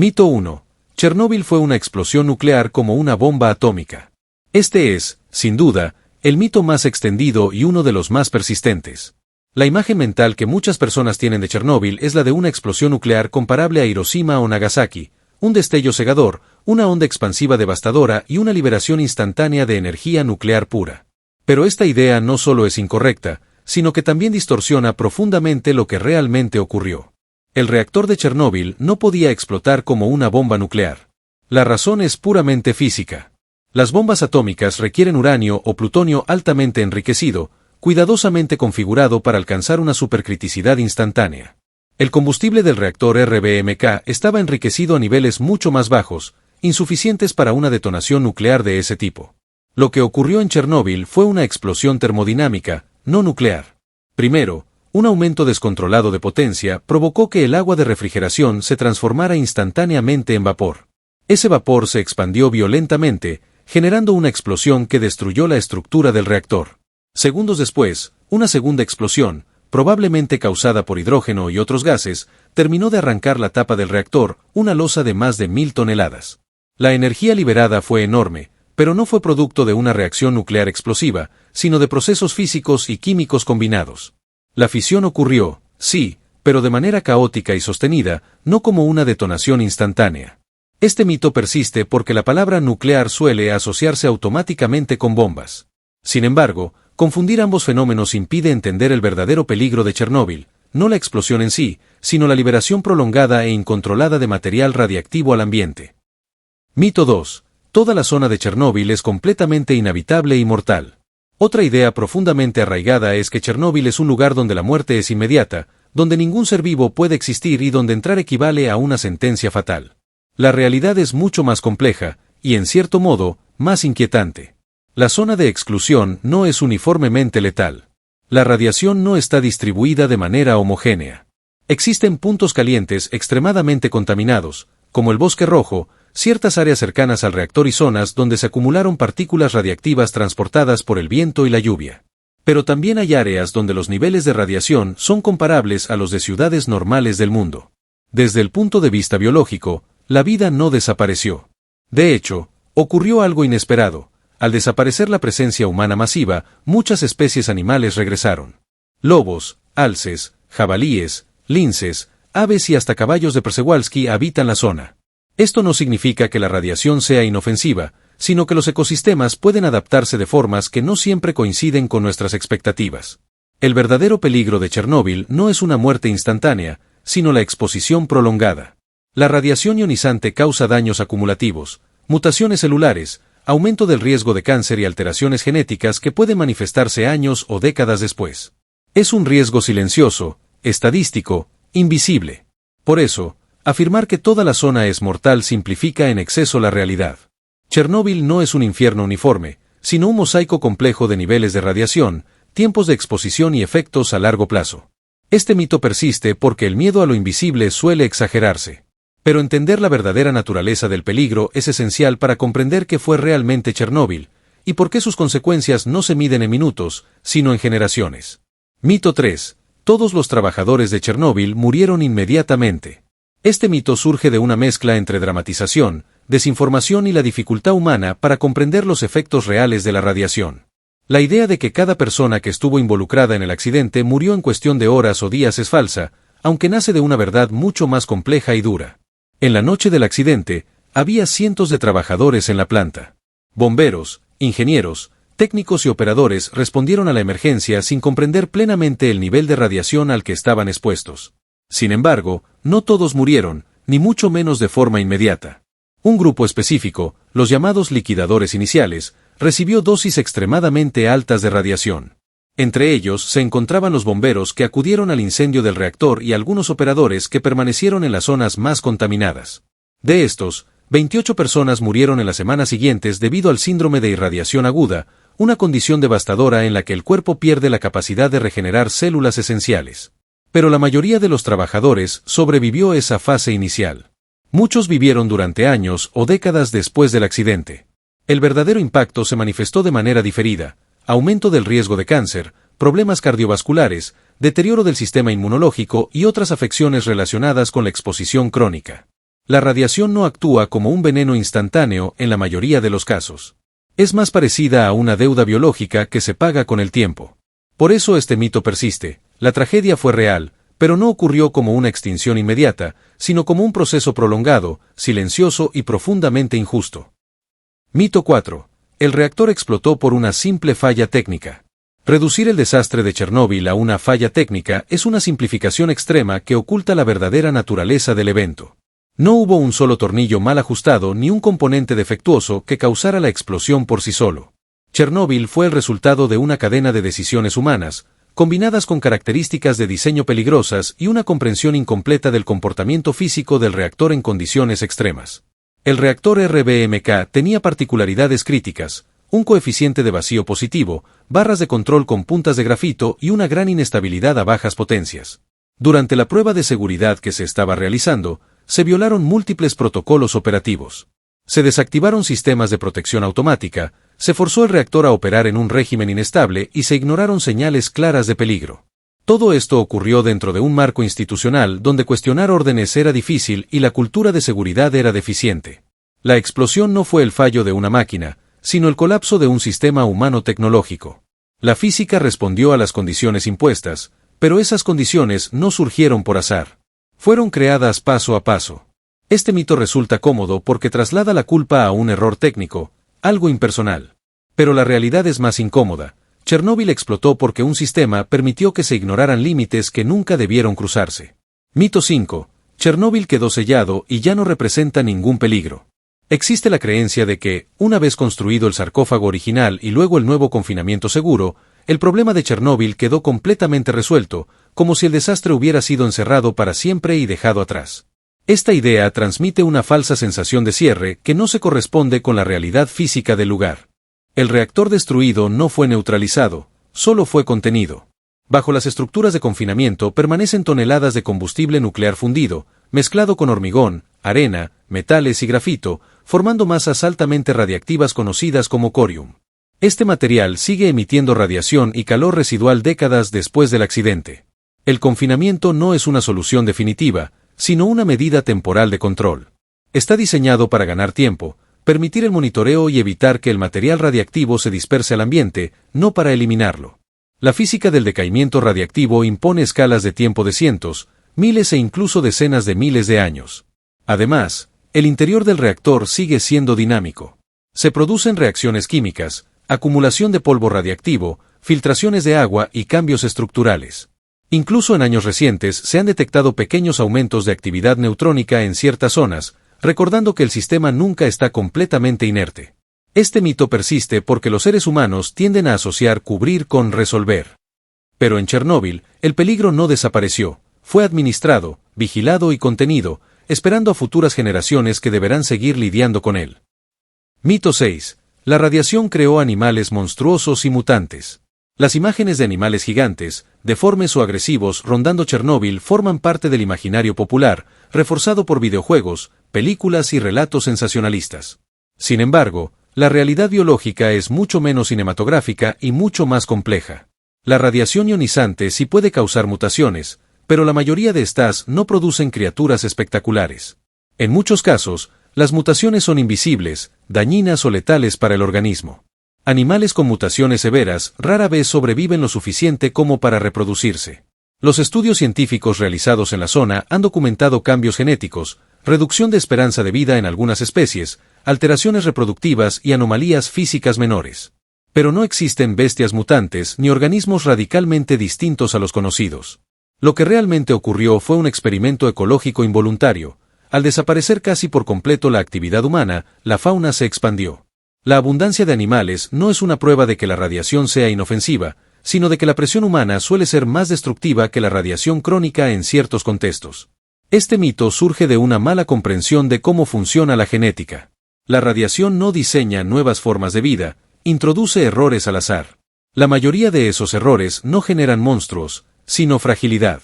Mito 1. Chernóbil fue una explosión nuclear como una bomba atómica. Este es, sin duda, el mito más extendido y uno de los más persistentes. La imagen mental que muchas personas tienen de Chernóbil es la de una explosión nuclear comparable a Hiroshima o Nagasaki, un destello cegador, una onda expansiva devastadora y una liberación instantánea de energía nuclear pura. Pero esta idea no solo es incorrecta, sino que también distorsiona profundamente lo que realmente ocurrió. El reactor de Chernóbil no podía explotar como una bomba nuclear. La razón es puramente física. Las bombas atómicas requieren uranio o plutonio altamente enriquecido, cuidadosamente configurado para alcanzar una supercriticidad instantánea. El combustible del reactor RBMK estaba enriquecido a niveles mucho más bajos, insuficientes para una detonación nuclear de ese tipo. Lo que ocurrió en Chernóbil fue una explosión termodinámica, no nuclear. Primero, un aumento descontrolado de potencia provocó que el agua de refrigeración se transformara instantáneamente en vapor. Ese vapor se expandió violentamente, generando una explosión que destruyó la estructura del reactor. Segundos después, una segunda explosión, probablemente causada por hidrógeno y otros gases, terminó de arrancar la tapa del reactor, una losa de más de 1000 toneladas. La energía liberada fue enorme, pero no fue producto de una reacción nuclear explosiva, sino de procesos físicos y químicos combinados. La fisión ocurrió, sí, pero de manera caótica y sostenida, no como una detonación instantánea. Este mito persiste porque la palabra nuclear suele asociarse automáticamente con bombas. Sin embargo, confundir ambos fenómenos impide entender el verdadero peligro de Chernóbil, no la explosión en sí, sino la liberación prolongada e incontrolada de material radiactivo al ambiente. Mito 2. Toda la zona de Chernóbil es completamente inhabitable y mortal. Otra idea profundamente arraigada es que Chernóbil es un lugar donde la muerte es inmediata, donde ningún ser vivo puede existir y donde entrar equivale a una sentencia fatal. La realidad es mucho más compleja, y en cierto modo, más inquietante. La zona de exclusión no es uniformemente letal. La radiación no está distribuida de manera homogénea. Existen puntos calientes extremadamente contaminados, como el Bosque Rojo, ciertas áreas cercanas al reactor y zonas donde se acumularon partículas radiactivas transportadas por el viento y la lluvia. Pero también hay áreas donde los niveles de radiación son comparables a los de ciudades normales del mundo. Desde el punto de vista biológico, la vida no desapareció. De hecho, ocurrió algo inesperado. Al desaparecer la presencia humana masiva, muchas especies animales regresaron. Lobos, alces, jabalíes, linces, aves y hasta caballos de Przewalski habitan la zona. Esto no significa que la radiación sea inofensiva, sino que los ecosistemas pueden adaptarse de formas que no siempre coinciden con nuestras expectativas. El verdadero peligro de Chernóbil no es una muerte instantánea, sino la exposición prolongada. La radiación ionizante causa daños acumulativos, mutaciones celulares, aumento del riesgo de cáncer y alteraciones genéticas que pueden manifestarse años o décadas después. Es un riesgo silencioso, estadístico, invisible. Por eso, afirmar que toda la zona es mortal simplifica en exceso la realidad. Chernóbil no es un infierno uniforme, sino un mosaico complejo de niveles de radiación, tiempos de exposición y efectos a largo plazo. Este mito persiste porque el miedo a lo invisible suele exagerarse. Pero entender la verdadera naturaleza del peligro es esencial para comprender qué fue realmente Chernóbil, y por qué sus consecuencias no se miden en minutos, sino en generaciones. Mito 3. Todos los trabajadores de Chernóbil murieron inmediatamente. Este mito surge de una mezcla entre dramatización, desinformación y la dificultad humana para comprender los efectos reales de la radiación. La idea de que cada persona que estuvo involucrada en el accidente murió en cuestión de horas o días es falsa, aunque nace de una verdad mucho más compleja y dura. En la noche del accidente, había cientos de trabajadores en la planta. Bomberos, ingenieros, técnicos y operadores respondieron a la emergencia sin comprender plenamente el nivel de radiación al que estaban expuestos. Sin embargo, no todos murieron, ni mucho menos de forma inmediata. Un grupo específico, los llamados liquidadores iniciales, recibió dosis extremadamente altas de radiación. Entre ellos se encontraban los bomberos que acudieron al incendio del reactor y algunos operadores que permanecieron en las zonas más contaminadas. De estos, 28 personas murieron en las semanas siguientes debido al síndrome de irradiación aguda, una condición devastadora en la que el cuerpo pierde la capacidad de regenerar células esenciales. Pero la mayoría de los trabajadores sobrevivió esa fase inicial. Muchos vivieron durante años o décadas después del accidente. El verdadero impacto se manifestó de manera diferida: aumento del riesgo de cáncer, problemas cardiovasculares, deterioro del sistema inmunológico y otras afecciones relacionadas con la exposición crónica. La radiación no actúa como un veneno instantáneo en la mayoría de los casos. Es más parecida a una deuda biológica que se paga con el tiempo. Por eso este mito persiste. La tragedia fue real, pero no ocurrió como una extinción inmediata, sino como un proceso prolongado, silencioso y profundamente injusto. Mito 4. El reactor explotó por una simple falla técnica. Reducir el desastre de Chernóbil a una falla técnica es una simplificación extrema que oculta la verdadera naturaleza del evento. No hubo un solo tornillo mal ajustado ni un componente defectuoso que causara la explosión por sí solo. Chernóbil fue el resultado de una cadena de decisiones humanas, combinadas con características de diseño peligrosas y una comprensión incompleta del comportamiento físico del reactor en condiciones extremas. El reactor RBMK tenía particularidades críticas, un coeficiente de vacío positivo, barras de control con puntas de grafito y una gran inestabilidad a bajas potencias. Durante la prueba de seguridad que se estaba realizando, se violaron múltiples protocolos operativos. Se desactivaron sistemas de protección automática, se forzó el reactor a operar en un régimen inestable y se ignoraron señales claras de peligro. Todo esto ocurrió dentro de un marco institucional donde cuestionar órdenes era difícil y la cultura de seguridad era deficiente. La explosión no fue el fallo de una máquina, sino el colapso de un sistema humano tecnológico. La física respondió a las condiciones impuestas, pero esas condiciones no surgieron por azar. Fueron creadas paso a paso. Este mito resulta cómodo porque traslada la culpa a un error técnico, algo impersonal. Pero la realidad es más incómoda. Chernóbil explotó porque un sistema permitió que se ignoraran límites que nunca debieron cruzarse. Mito 5. Chernóbil quedó sellado y ya no representa ningún peligro. Existe la creencia de que, una vez construido el sarcófago original y luego el nuevo confinamiento seguro, el problema de Chernóbil quedó completamente resuelto, como si el desastre hubiera sido encerrado para siempre y dejado atrás. Esta idea transmite una falsa sensación de cierre que no se corresponde con la realidad física del lugar. El reactor destruido no fue neutralizado, solo fue contenido. Bajo las estructuras de confinamiento permanecen toneladas de combustible nuclear fundido, mezclado con hormigón, arena, metales y grafito, formando masas altamente radiactivas conocidas como corium. Este material sigue emitiendo radiación y calor residual décadas después del accidente. El confinamiento no es una solución definitiva, sino una medida temporal de control. Está diseñado para ganar tiempo, permitir el monitoreo y evitar que el material radiactivo se disperse al ambiente, no para eliminarlo. La física del decaimiento radiactivo impone escalas de tiempo de cientos, miles e incluso decenas de miles de años. Además, el interior del reactor sigue siendo dinámico. Se producen reacciones químicas, acumulación de polvo radiactivo, filtraciones de agua y cambios estructurales. Incluso en años recientes se han detectado pequeños aumentos de actividad neutrónica en ciertas zonas, recordando que el sistema nunca está completamente inerte. Este mito persiste porque los seres humanos tienden a asociar cubrir con resolver. Pero en Chernóbil, el peligro no desapareció, fue administrado, vigilado y contenido, esperando a futuras generaciones que deberán seguir lidiando con él. Mito 6. La radiación creó animales monstruosos y mutantes. Las imágenes de animales gigantes, deformes o agresivos rondando Chernóbil forman parte del imaginario popular, reforzado por videojuegos, películas y relatos sensacionalistas. Sin embargo, la realidad biológica es mucho menos cinematográfica y mucho más compleja. La radiación ionizante sí puede causar mutaciones, pero la mayoría de estas no producen criaturas espectaculares. En muchos casos, las mutaciones son invisibles, dañinas o letales para el organismo. Animales con mutaciones severas rara vez sobreviven lo suficiente como para reproducirse. Los estudios científicos realizados en la zona han documentado cambios genéticos, reducción de esperanza de vida en algunas especies, alteraciones reproductivas y anomalías físicas menores. Pero no existen bestias mutantes ni organismos radicalmente distintos a los conocidos. Lo que realmente ocurrió fue un experimento ecológico involuntario. Al desaparecer casi por completo la actividad humana, la fauna se expandió. La abundancia de animales no es una prueba de que la radiación sea inofensiva, sino de que la presión humana suele ser más destructiva que la radiación crónica en ciertos contextos. Este mito surge de una mala comprensión de cómo funciona la genética. La radiación no diseña nuevas formas de vida, introduce errores al azar. La mayoría de esos errores no generan monstruos, sino fragilidad.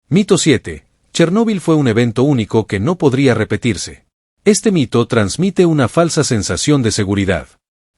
Mito 7. Chernóbil fue un evento único que no podría repetirse. Este mito transmite una falsa sensación de seguridad.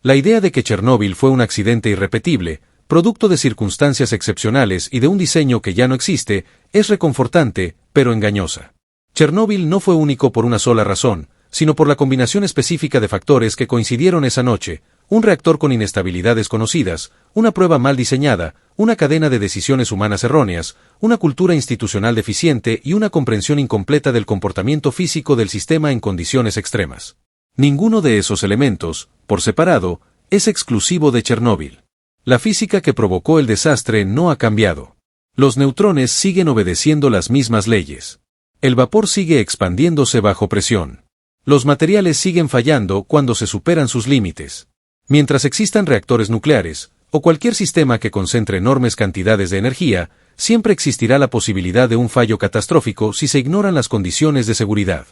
La idea de que Chernóbil fue un accidente irrepetible, producto de circunstancias excepcionales y de un diseño que ya no existe, es reconfortante, pero engañosa. Chernóbil no fue único por una sola razón, sino por la combinación específica de factores que coincidieron esa noche: un reactor con inestabilidades conocidas, una prueba mal diseñada, una cadena de decisiones humanas erróneas, una cultura institucional deficiente y una comprensión incompleta del comportamiento físico del sistema en condiciones extremas. Ninguno de esos elementos, por separado, es exclusivo de Chernóbil. La física que provocó el desastre no ha cambiado. Los neutrones siguen obedeciendo las mismas leyes. El vapor sigue expandiéndose bajo presión. Los materiales siguen fallando cuando se superan sus límites. Mientras existan reactores nucleares, o cualquier sistema que concentre enormes cantidades de energía, siempre existirá la posibilidad de un fallo catastrófico si se ignoran las condiciones de seguridad.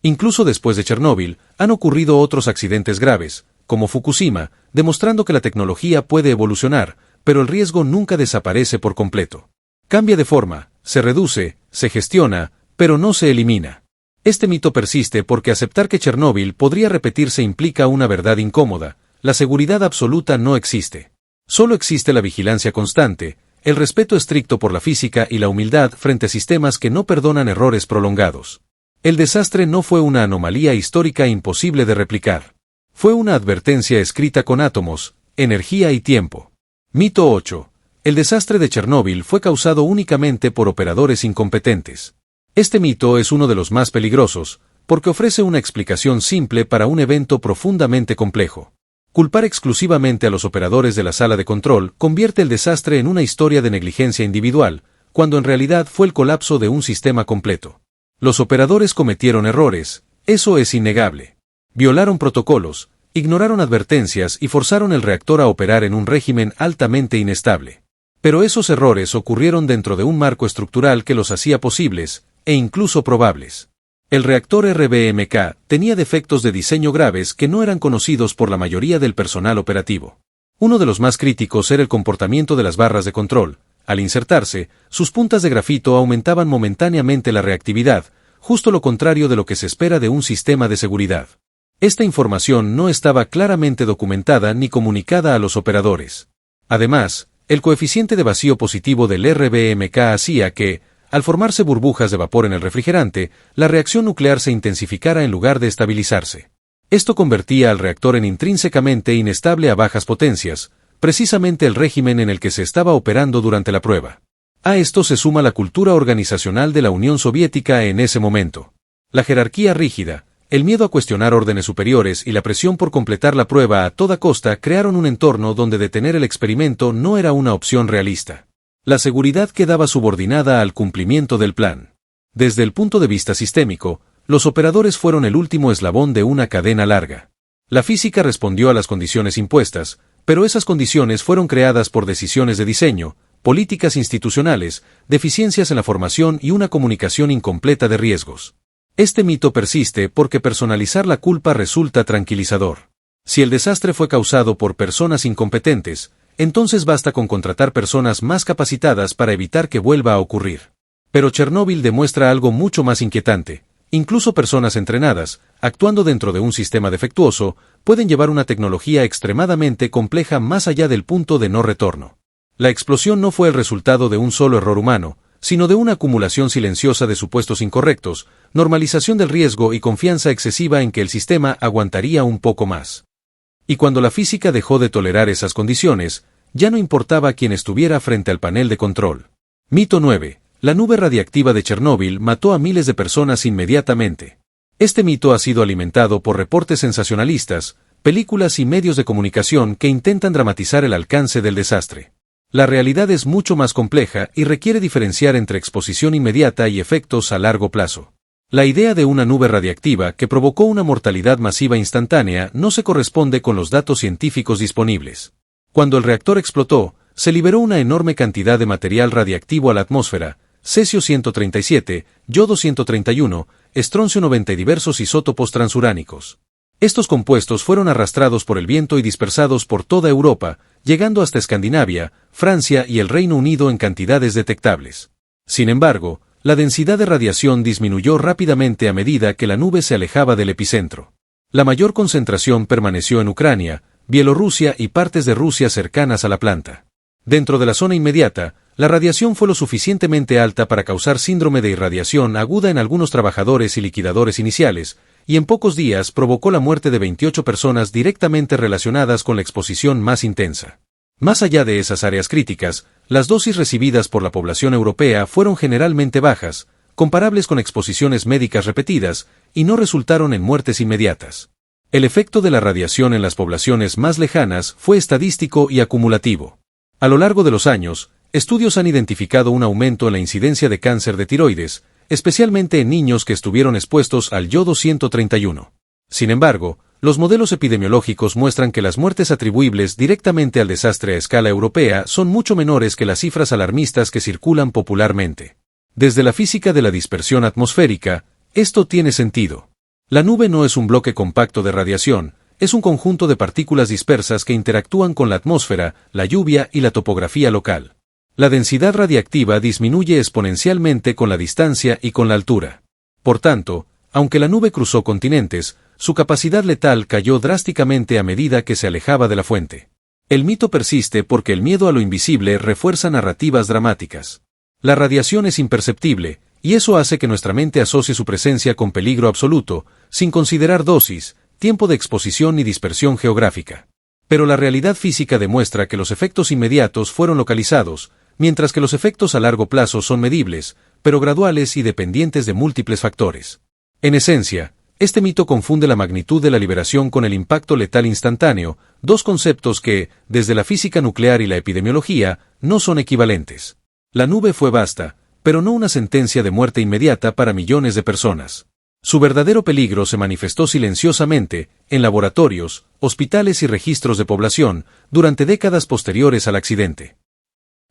Incluso después de Chernóbil, han ocurrido otros accidentes graves, como Fukushima, demostrando que la tecnología puede evolucionar, pero el riesgo nunca desaparece por completo. Cambia de forma, se reduce, se gestiona, pero no se elimina. Este mito persiste porque aceptar que Chernóbil podría repetirse implica una verdad incómoda: la seguridad absoluta no existe. Solo existe la vigilancia constante, el respeto estricto por la física y la humildad frente a sistemas que no perdonan errores prolongados. El desastre no fue una anomalía histórica imposible de replicar. Fue una advertencia escrita con átomos, energía y tiempo. Mito 8. El desastre de Chernóbil fue causado únicamente por operadores incompetentes. Este mito es uno de los más peligrosos, porque ofrece una explicación simple para un evento profundamente complejo. Culpar exclusivamente a los operadores de la sala de control convierte el desastre en una historia de negligencia individual, cuando en realidad fue el colapso de un sistema completo. Los operadores cometieron errores, eso es innegable. Violaron protocolos, ignoraron advertencias y forzaron el reactor a operar en un régimen altamente inestable. Pero esos errores ocurrieron dentro de un marco estructural que los hacía posibles, e incluso probables. El reactor RBMK tenía defectos de diseño graves que no eran conocidos por la mayoría del personal operativo. Uno de los más críticos era el comportamiento de las barras de control. Al insertarse, sus puntas de grafito aumentaban momentáneamente la reactividad, justo lo contrario de lo que se espera de un sistema de seguridad. Esta información no estaba claramente documentada ni comunicada a los operadores. Además, el coeficiente de vacío positivo del RBMK hacía que, al formarse burbujas de vapor en el refrigerante, la reacción nuclear se intensificara en lugar de estabilizarse. Esto convertía al reactor en intrínsecamente inestable a bajas potencias, precisamente el régimen en el que se estaba operando durante la prueba. A esto se suma la cultura organizacional de la Unión Soviética en ese momento. La jerarquía rígida, el miedo a cuestionar órdenes superiores y la presión por completar la prueba a toda costa crearon un entorno donde detener el experimento no era una opción realista. La seguridad quedaba subordinada al cumplimiento del plan. Desde el punto de vista sistémico, los operadores fueron el último eslabón de una cadena larga. La física respondió a las condiciones impuestas, pero esas condiciones fueron creadas por decisiones de diseño, políticas institucionales, deficiencias en la formación y una comunicación incompleta de riesgos. Este mito persiste porque personalizar la culpa resulta tranquilizador. Si el desastre fue causado por personas incompetentes, entonces basta con contratar personas más capacitadas para evitar que vuelva a ocurrir. Pero Chernóbil demuestra algo mucho más inquietante. Incluso personas entrenadas, actuando dentro de un sistema defectuoso, pueden llevar una tecnología extremadamente compleja más allá del punto de no retorno. La explosión no fue el resultado de un solo error humano, sino de una acumulación silenciosa de supuestos incorrectos, normalización del riesgo y confianza excesiva en que el sistema aguantaría un poco más. Y cuando la física dejó de tolerar esas condiciones, ya no importaba quién estuviera frente al panel de control. Mito 9. La nube radiactiva de Chernóbil mató a miles de personas inmediatamente. Este mito ha sido alimentado por reportes sensacionalistas, películas y medios de comunicación que intentan dramatizar el alcance del desastre. La realidad es mucho más compleja y requiere diferenciar entre exposición inmediata y efectos a largo plazo. La idea de una nube radiactiva que provocó una mortalidad masiva instantánea no se corresponde con los datos científicos disponibles. Cuando el reactor explotó, se liberó una enorme cantidad de material radiactivo a la atmósfera: cesio 137, yodo 131, estroncio 90 y diversos isótopos transuránicos. Estos compuestos fueron arrastrados por el viento y dispersados por toda Europa, llegando hasta Escandinavia, Francia y el Reino Unido en cantidades detectables. Sin embargo, la densidad de radiación disminuyó rápidamente a medida que la nube se alejaba del epicentro. La mayor concentración permaneció en Ucrania, Bielorrusia y partes de Rusia cercanas a la planta. Dentro de la zona inmediata, la radiación fue lo suficientemente alta para causar síndrome de irradiación aguda en algunos trabajadores y liquidadores iniciales, y en pocos días provocó la muerte de 28 personas directamente relacionadas con la exposición más intensa. Más allá de esas áreas críticas, las dosis recibidas por la población europea fueron generalmente bajas, comparables con exposiciones médicas repetidas, y no resultaron en muertes inmediatas. El efecto de la radiación en las poblaciones más lejanas fue estadístico y acumulativo. A lo largo de los años, estudios han identificado un aumento en la incidencia de cáncer de tiroides, especialmente en niños que estuvieron expuestos al yodo 131. Sin embargo, los modelos epidemiológicos muestran que las muertes atribuibles directamente al desastre a escala europea son mucho menores que las cifras alarmistas que circulan popularmente. Desde la física de la dispersión atmosférica, esto tiene sentido. La nube no es un bloque compacto de radiación, es un conjunto de partículas dispersas que interactúan con la atmósfera, la lluvia y la topografía local. La densidad radiactiva disminuye exponencialmente con la distancia y con la altura. Por tanto, aunque la nube cruzó continentes, su capacidad letal cayó drásticamente a medida que se alejaba de la fuente. El mito persiste porque el miedo a lo invisible refuerza narrativas dramáticas. La radiación es imperceptible, y eso hace que nuestra mente asocie su presencia con peligro absoluto, sin considerar dosis, tiempo de exposición ni dispersión geográfica. Pero la realidad física demuestra que los efectos inmediatos fueron localizados, mientras que los efectos a largo plazo son medibles, pero graduales y dependientes de múltiples factores. En esencia, este mito confunde la magnitud de la liberación con el impacto letal instantáneo, dos conceptos que, desde la física nuclear y la epidemiología, no son equivalentes. La nube fue vasta, pero no una sentencia de muerte inmediata para millones de personas. Su verdadero peligro se manifestó silenciosamente, en laboratorios, hospitales y registros de población, durante décadas posteriores al accidente.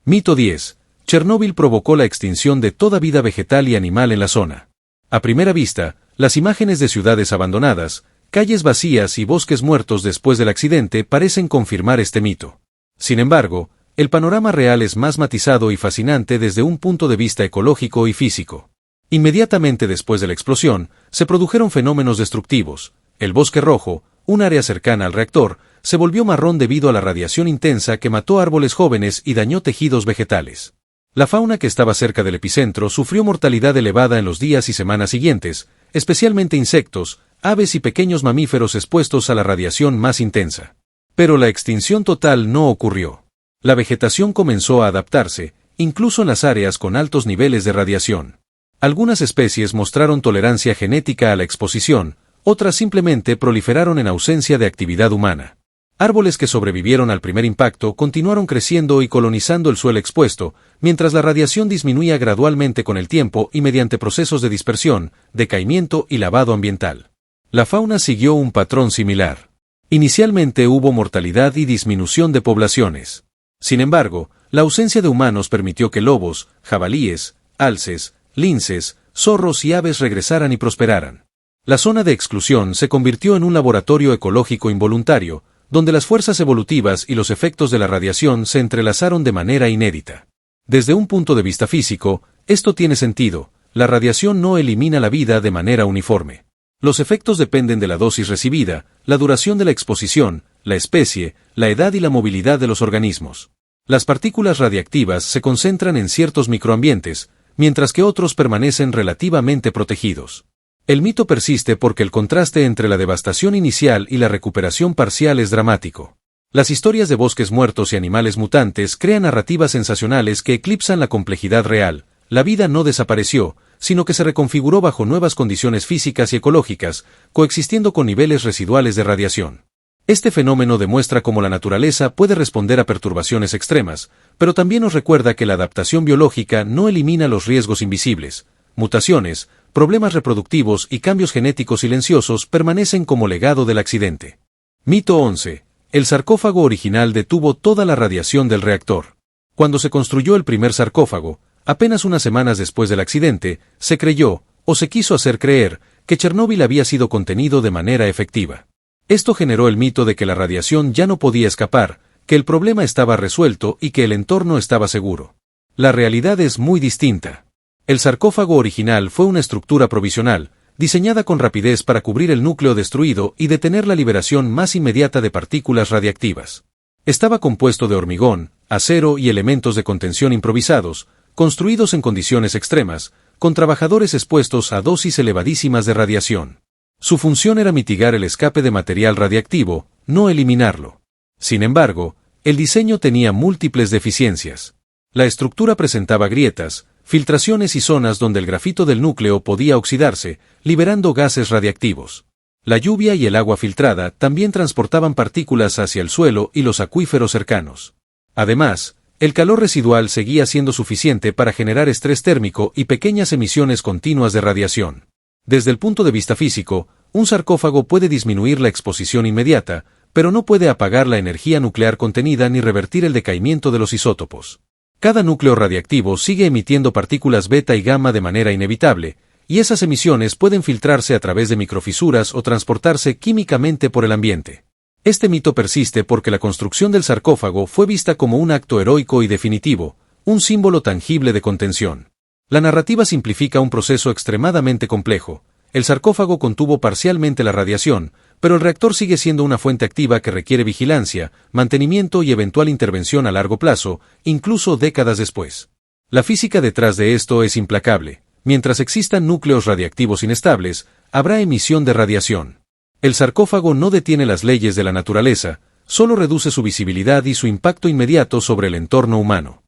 Mito 10. Chernóbil provocó la extinción de toda vida vegetal y animal en la zona. A primera vista, las imágenes de ciudades abandonadas, calles vacías y bosques muertos después del accidente parecen confirmar este mito. Sin embargo, el panorama real es más matizado y fascinante desde un punto de vista ecológico y físico. Inmediatamente después de la explosión, se produjeron fenómenos destructivos. El bosque rojo, un área cercana al reactor, se volvió marrón debido a la radiación intensa que mató árboles jóvenes y dañó tejidos vegetales. La fauna que estaba cerca del epicentro sufrió mortalidad elevada en los días y semanas siguientes, especialmente insectos, aves y pequeños mamíferos expuestos a la radiación más intensa. Pero la extinción total no ocurrió. La vegetación comenzó a adaptarse, incluso en las áreas con altos niveles de radiación. Algunas especies mostraron tolerancia genética a la exposición, otras simplemente proliferaron en ausencia de actividad humana. Árboles que sobrevivieron al primer impacto continuaron creciendo y colonizando el suelo expuesto, mientras la radiación disminuía gradualmente con el tiempo y mediante procesos de dispersión, decaimiento y lavado ambiental. La fauna siguió un patrón similar. Inicialmente hubo mortalidad y disminución de poblaciones. Sin embargo, la ausencia de humanos permitió que lobos, jabalíes, alces, linces, zorros y aves regresaran y prosperaran. La zona de exclusión se convirtió en un laboratorio ecológico involuntario, donde las fuerzas evolutivas y los efectos de la radiación se entrelazaron de manera inédita. Desde un punto de vista físico, esto tiene sentido, la radiación no elimina la vida de manera uniforme. Los efectos dependen de la dosis recibida, la duración de la exposición, la especie, la edad y la movilidad de los organismos. Las partículas radiactivas se concentran en ciertos microambientes, mientras que otros permanecen relativamente protegidos. El mito persiste porque el contraste entre la devastación inicial y la recuperación parcial es dramático. Las historias de bosques muertos y animales mutantes crean narrativas sensacionales que eclipsan la complejidad real. La vida no desapareció, sino que se reconfiguró bajo nuevas condiciones físicas y ecológicas, coexistiendo con niveles residuales de radiación. Este fenómeno demuestra cómo la naturaleza puede responder a perturbaciones extremas, pero también nos recuerda que la adaptación biológica no elimina los riesgos invisibles. Mutaciones, problemas reproductivos y cambios genéticos silenciosos permanecen como legado del accidente. Mito 11. El sarcófago original detuvo toda la radiación del reactor. Cuando se construyó el primer sarcófago, apenas unas semanas después del accidente, se creyó, o se quiso hacer creer, que Chernóbil había sido contenido de manera efectiva. Esto generó el mito de que la radiación ya no podía escapar, que el problema estaba resuelto y que el entorno estaba seguro. La realidad es muy distinta. El sarcófago original fue una estructura provisional, diseñada con rapidez para cubrir el núcleo destruido y detener la liberación más inmediata de partículas radiactivas. Estaba compuesto de hormigón, acero y elementos de contención improvisados, construidos en condiciones extremas, con trabajadores expuestos a dosis elevadísimas de radiación. Su función era mitigar el escape de material radiactivo, no eliminarlo. Sin embargo, el diseño tenía múltiples deficiencias. La estructura presentaba grietas, filtraciones y zonas donde el grafito del núcleo podía oxidarse, liberando gases radiactivos. La lluvia y el agua filtrada también transportaban partículas hacia el suelo y los acuíferos cercanos. Además, el calor residual seguía siendo suficiente para generar estrés térmico y pequeñas emisiones continuas de radiación. Desde el punto de vista físico, un sarcófago puede disminuir la exposición inmediata, pero no puede apagar la energía nuclear contenida ni revertir el decaimiento de los isótopos. Cada núcleo radiactivo sigue emitiendo partículas beta y gamma de manera inevitable, y esas emisiones pueden filtrarse a través de microfisuras o transportarse químicamente por el ambiente. Este mito persiste porque la construcción del sarcófago fue vista como un acto heroico y definitivo, un símbolo tangible de contención. La narrativa simplifica un proceso extremadamente complejo. El sarcófago contuvo parcialmente la radiación, pero el reactor sigue siendo una fuente activa que requiere vigilancia, mantenimiento y eventual intervención a largo plazo, incluso décadas después. La física detrás de esto es implacable. Mientras existan núcleos radiactivos inestables, habrá emisión de radiación. El sarcófago no detiene las leyes de la naturaleza, solo reduce su visibilidad y su impacto inmediato sobre el entorno humano.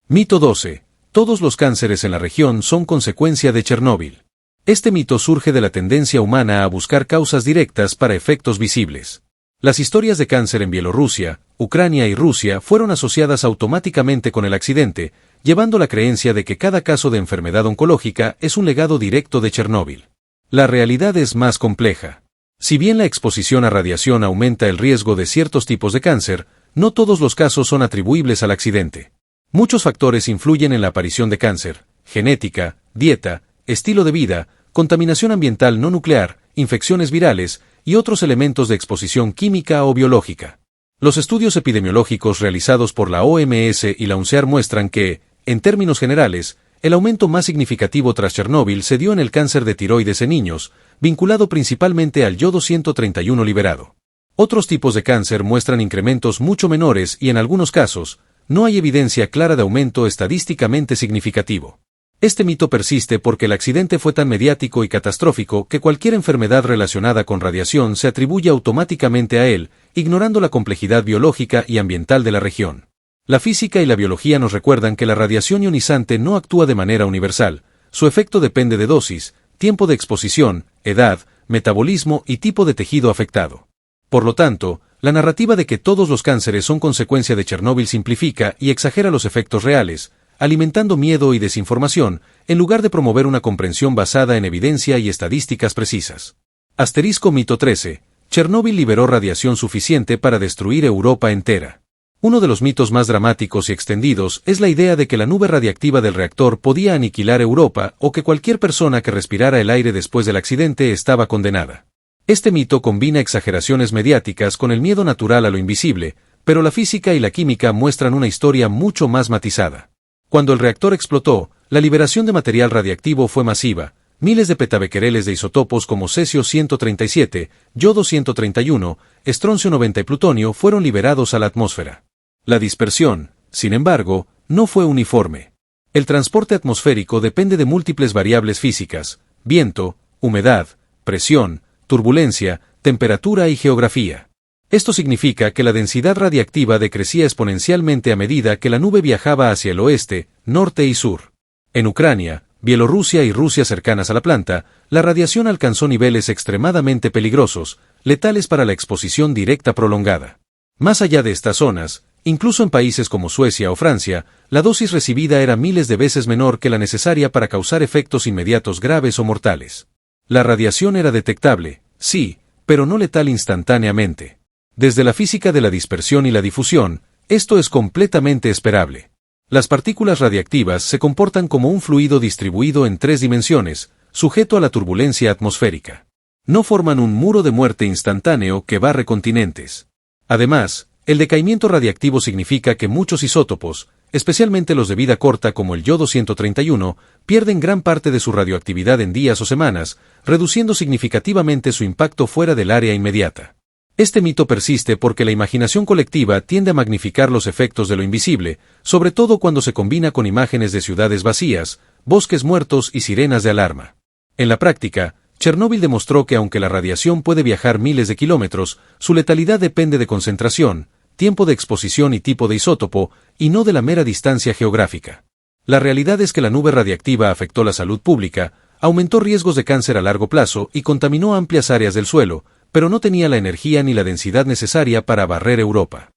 Mito 12. Todos los cánceres en la región son consecuencia de Chernóbil. Este mito surge de la tendencia humana a buscar causas directas para efectos visibles. Las historias de cáncer en Bielorrusia, Ucrania y Rusia fueron asociadas automáticamente con el accidente, llevando la creencia de que cada caso de enfermedad oncológica es un legado directo de Chernóbil. La realidad es más compleja. Si bien la exposición a radiación aumenta el riesgo de ciertos tipos de cáncer, no todos los casos son atribuibles al accidente. Muchos factores influyen en la aparición de cáncer: genética, dieta, estilo de vida, contaminación ambiental no nuclear, infecciones virales y otros elementos de exposición química o biológica. Los estudios epidemiológicos realizados por la OMS y la UNCEAR muestran que, en términos generales, el aumento más significativo tras Chernóbil se dio en el cáncer de tiroides en niños, vinculado principalmente al yodo 131 liberado. Otros tipos de cáncer muestran incrementos mucho menores y en algunos casos, no hay evidencia clara de aumento estadísticamente significativo. Este mito persiste porque el accidente fue tan mediático y catastrófico que cualquier enfermedad relacionada con radiación se atribuye automáticamente a él, ignorando la complejidad biológica y ambiental de la región. La física y la biología nos recuerdan que la radiación ionizante no actúa de manera universal, su efecto depende de dosis, tiempo de exposición, edad, metabolismo y tipo de tejido afectado. Por lo tanto, la narrativa de que todos los cánceres son consecuencia de Chernóbil simplifica y exagera los efectos reales, alimentando miedo y desinformación, en lugar de promover una comprensión basada en evidencia y estadísticas precisas. Asterisco mito 13. Chernóbil liberó radiación suficiente para destruir Europa entera. Uno de los mitos más dramáticos y extendidos es la idea de que la nube radiactiva del reactor podía aniquilar Europa o que cualquier persona que respirara el aire después del accidente estaba condenada. Este mito combina exageraciones mediáticas con el miedo natural a lo invisible, pero la física y la química muestran una historia mucho más matizada. Cuando el reactor explotó, la liberación de material radiactivo fue masiva. Miles de petabequereles de isótopos como cesio 137, yodo 131, estroncio 90 y plutonio fueron liberados a la atmósfera. La dispersión, sin embargo, no fue uniforme. El transporte atmosférico depende de múltiples variables físicas: viento, humedad, presión, turbulencia, temperatura y geografía. Esto significa que la densidad radiactiva decrecía exponencialmente a medida que la nube viajaba hacia el oeste, norte y sur. En Ucrania, Bielorrusia y Rusia cercanas a la planta, la radiación alcanzó niveles extremadamente peligrosos, letales para la exposición directa prolongada. Más allá de estas zonas, incluso en países como Suecia o Francia, la dosis recibida era miles de veces menor que la necesaria para causar efectos inmediatos graves o mortales. La radiación era detectable, sí, pero no letal instantáneamente. Desde la física de la dispersión y la difusión, esto es completamente esperable. Las partículas radiactivas se comportan como un fluido distribuido en 3 dimensiones, sujeto a la turbulencia atmosférica. No forman un muro de muerte instantáneo que barre continentes. Además, el decaimiento radiactivo significa que muchos isótopos, especialmente los de vida corta como el yodo 131, pierden gran parte de su radioactividad en días o semanas, reduciendo significativamente su impacto fuera del área inmediata. Este mito persiste porque la imaginación colectiva tiende a magnificar los efectos de lo invisible, sobre todo cuando se combina con imágenes de ciudades vacías, bosques muertos y sirenas de alarma. En la práctica, Chernóbil demostró que aunque la radiación puede viajar miles de kilómetros, su letalidad depende de concentración, tiempo de exposición y tipo de isótopo, y no de la mera distancia geográfica. La realidad es que la nube radiactiva afectó la salud pública, aumentó riesgos de cáncer a largo plazo y contaminó amplias áreas del suelo, pero no tenía la energía ni la densidad necesaria para barrer Europa.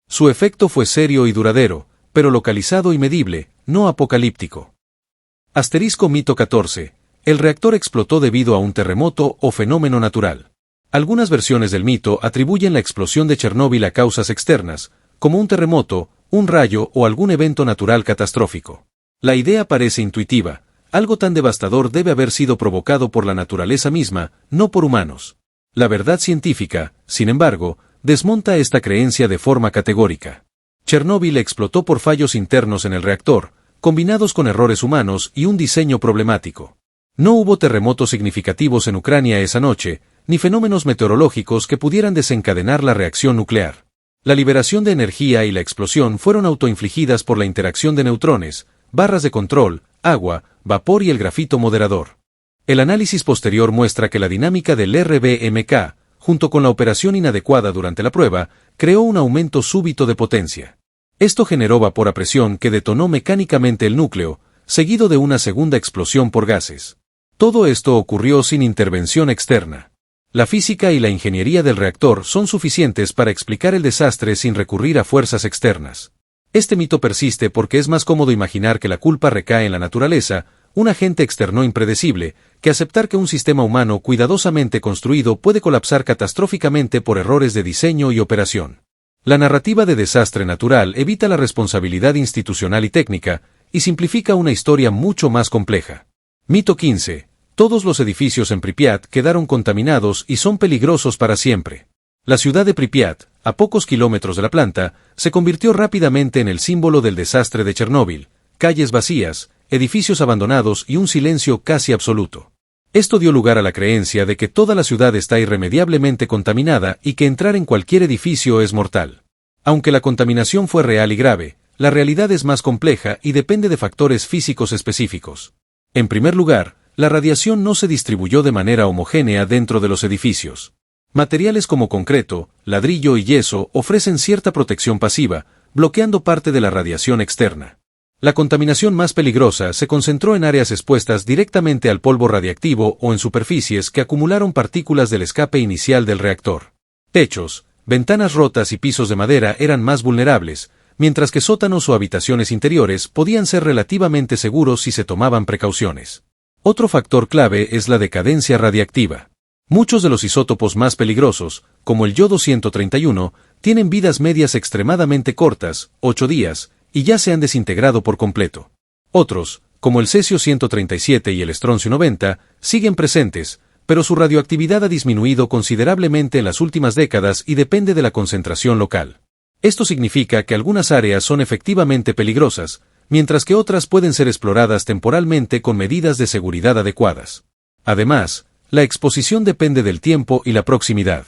Su efecto fue serio y duradero, pero localizado y medible, no apocalíptico. Asterisco mito 14. El reactor explotó debido a un terremoto o fenómeno natural. Algunas versiones del mito atribuyen la explosión de Chernóbil a causas externas, como un terremoto, un rayo o algún evento natural catastrófico. La idea parece intuitiva, algo tan devastador debe haber sido provocado por la naturaleza misma, no por humanos. La verdad científica, sin embargo, desmonta esta creencia de forma categórica. Chernóbil explotó por fallos internos en el reactor, combinados con errores humanos y un diseño problemático. No hubo terremotos significativos en Ucrania esa noche, ni fenómenos meteorológicos que pudieran desencadenar la reacción nuclear. La liberación de energía y la explosión fueron autoinfligidas por la interacción de neutrones, barras de control, agua, vapor y el grafito moderador. El análisis posterior muestra que la dinámica del RBMK, junto con la operación inadecuada durante la prueba, creó un aumento súbito de potencia. Esto generó vapor a presión que detonó mecánicamente el núcleo, seguido de una segunda explosión por gases. Todo esto ocurrió sin intervención externa. La física y la ingeniería del reactor son suficientes para explicar el desastre sin recurrir a fuerzas externas. Este mito persiste porque es más cómodo imaginar que la culpa recae en la naturaleza, un agente externo impredecible, que aceptar que un sistema humano cuidadosamente construido puede colapsar catastróficamente por errores de diseño y operación. La narrativa de desastre natural evita la responsabilidad institucional y técnica, y simplifica una historia mucho más compleja. Mito 15. Todos los edificios en Pripyat quedaron contaminados y son peligrosos para siempre. La ciudad de Pripyat, a pocos kilómetros de la planta, se convirtió rápidamente en el símbolo del desastre de Chernóbil, calles vacías, edificios abandonados y un silencio casi absoluto. Esto dio lugar a la creencia de que toda la ciudad está irremediablemente contaminada y que entrar en cualquier edificio es mortal. Aunque la contaminación fue real y grave, la realidad es más compleja y depende de factores físicos específicos. En primer lugar, la radiación no se distribuyó de manera homogénea dentro de los edificios. Materiales como concreto, ladrillo y yeso ofrecen cierta protección pasiva, bloqueando parte de la radiación externa. La contaminación más peligrosa se concentró en áreas expuestas directamente al polvo radiactivo o en superficies que acumularon partículas del escape inicial del reactor. Techos, ventanas rotas y pisos de madera eran más vulnerables, mientras que sótanos o habitaciones interiores podían ser relativamente seguros si se tomaban precauciones. Otro factor clave es la decadencia radiactiva. Muchos de los isótopos más peligrosos, como el yodo 131, tienen vidas medias extremadamente cortas, 8 días, y ya se han desintegrado por completo. Otros, como el cesio 137 y el estroncio 90, siguen presentes, pero su radioactividad ha disminuido considerablemente en las últimas décadas y depende de la concentración local. Esto significa que algunas áreas son efectivamente peligrosas, mientras que otras pueden ser exploradas temporalmente con medidas de seguridad adecuadas. Además, la exposición depende del tiempo y la proximidad.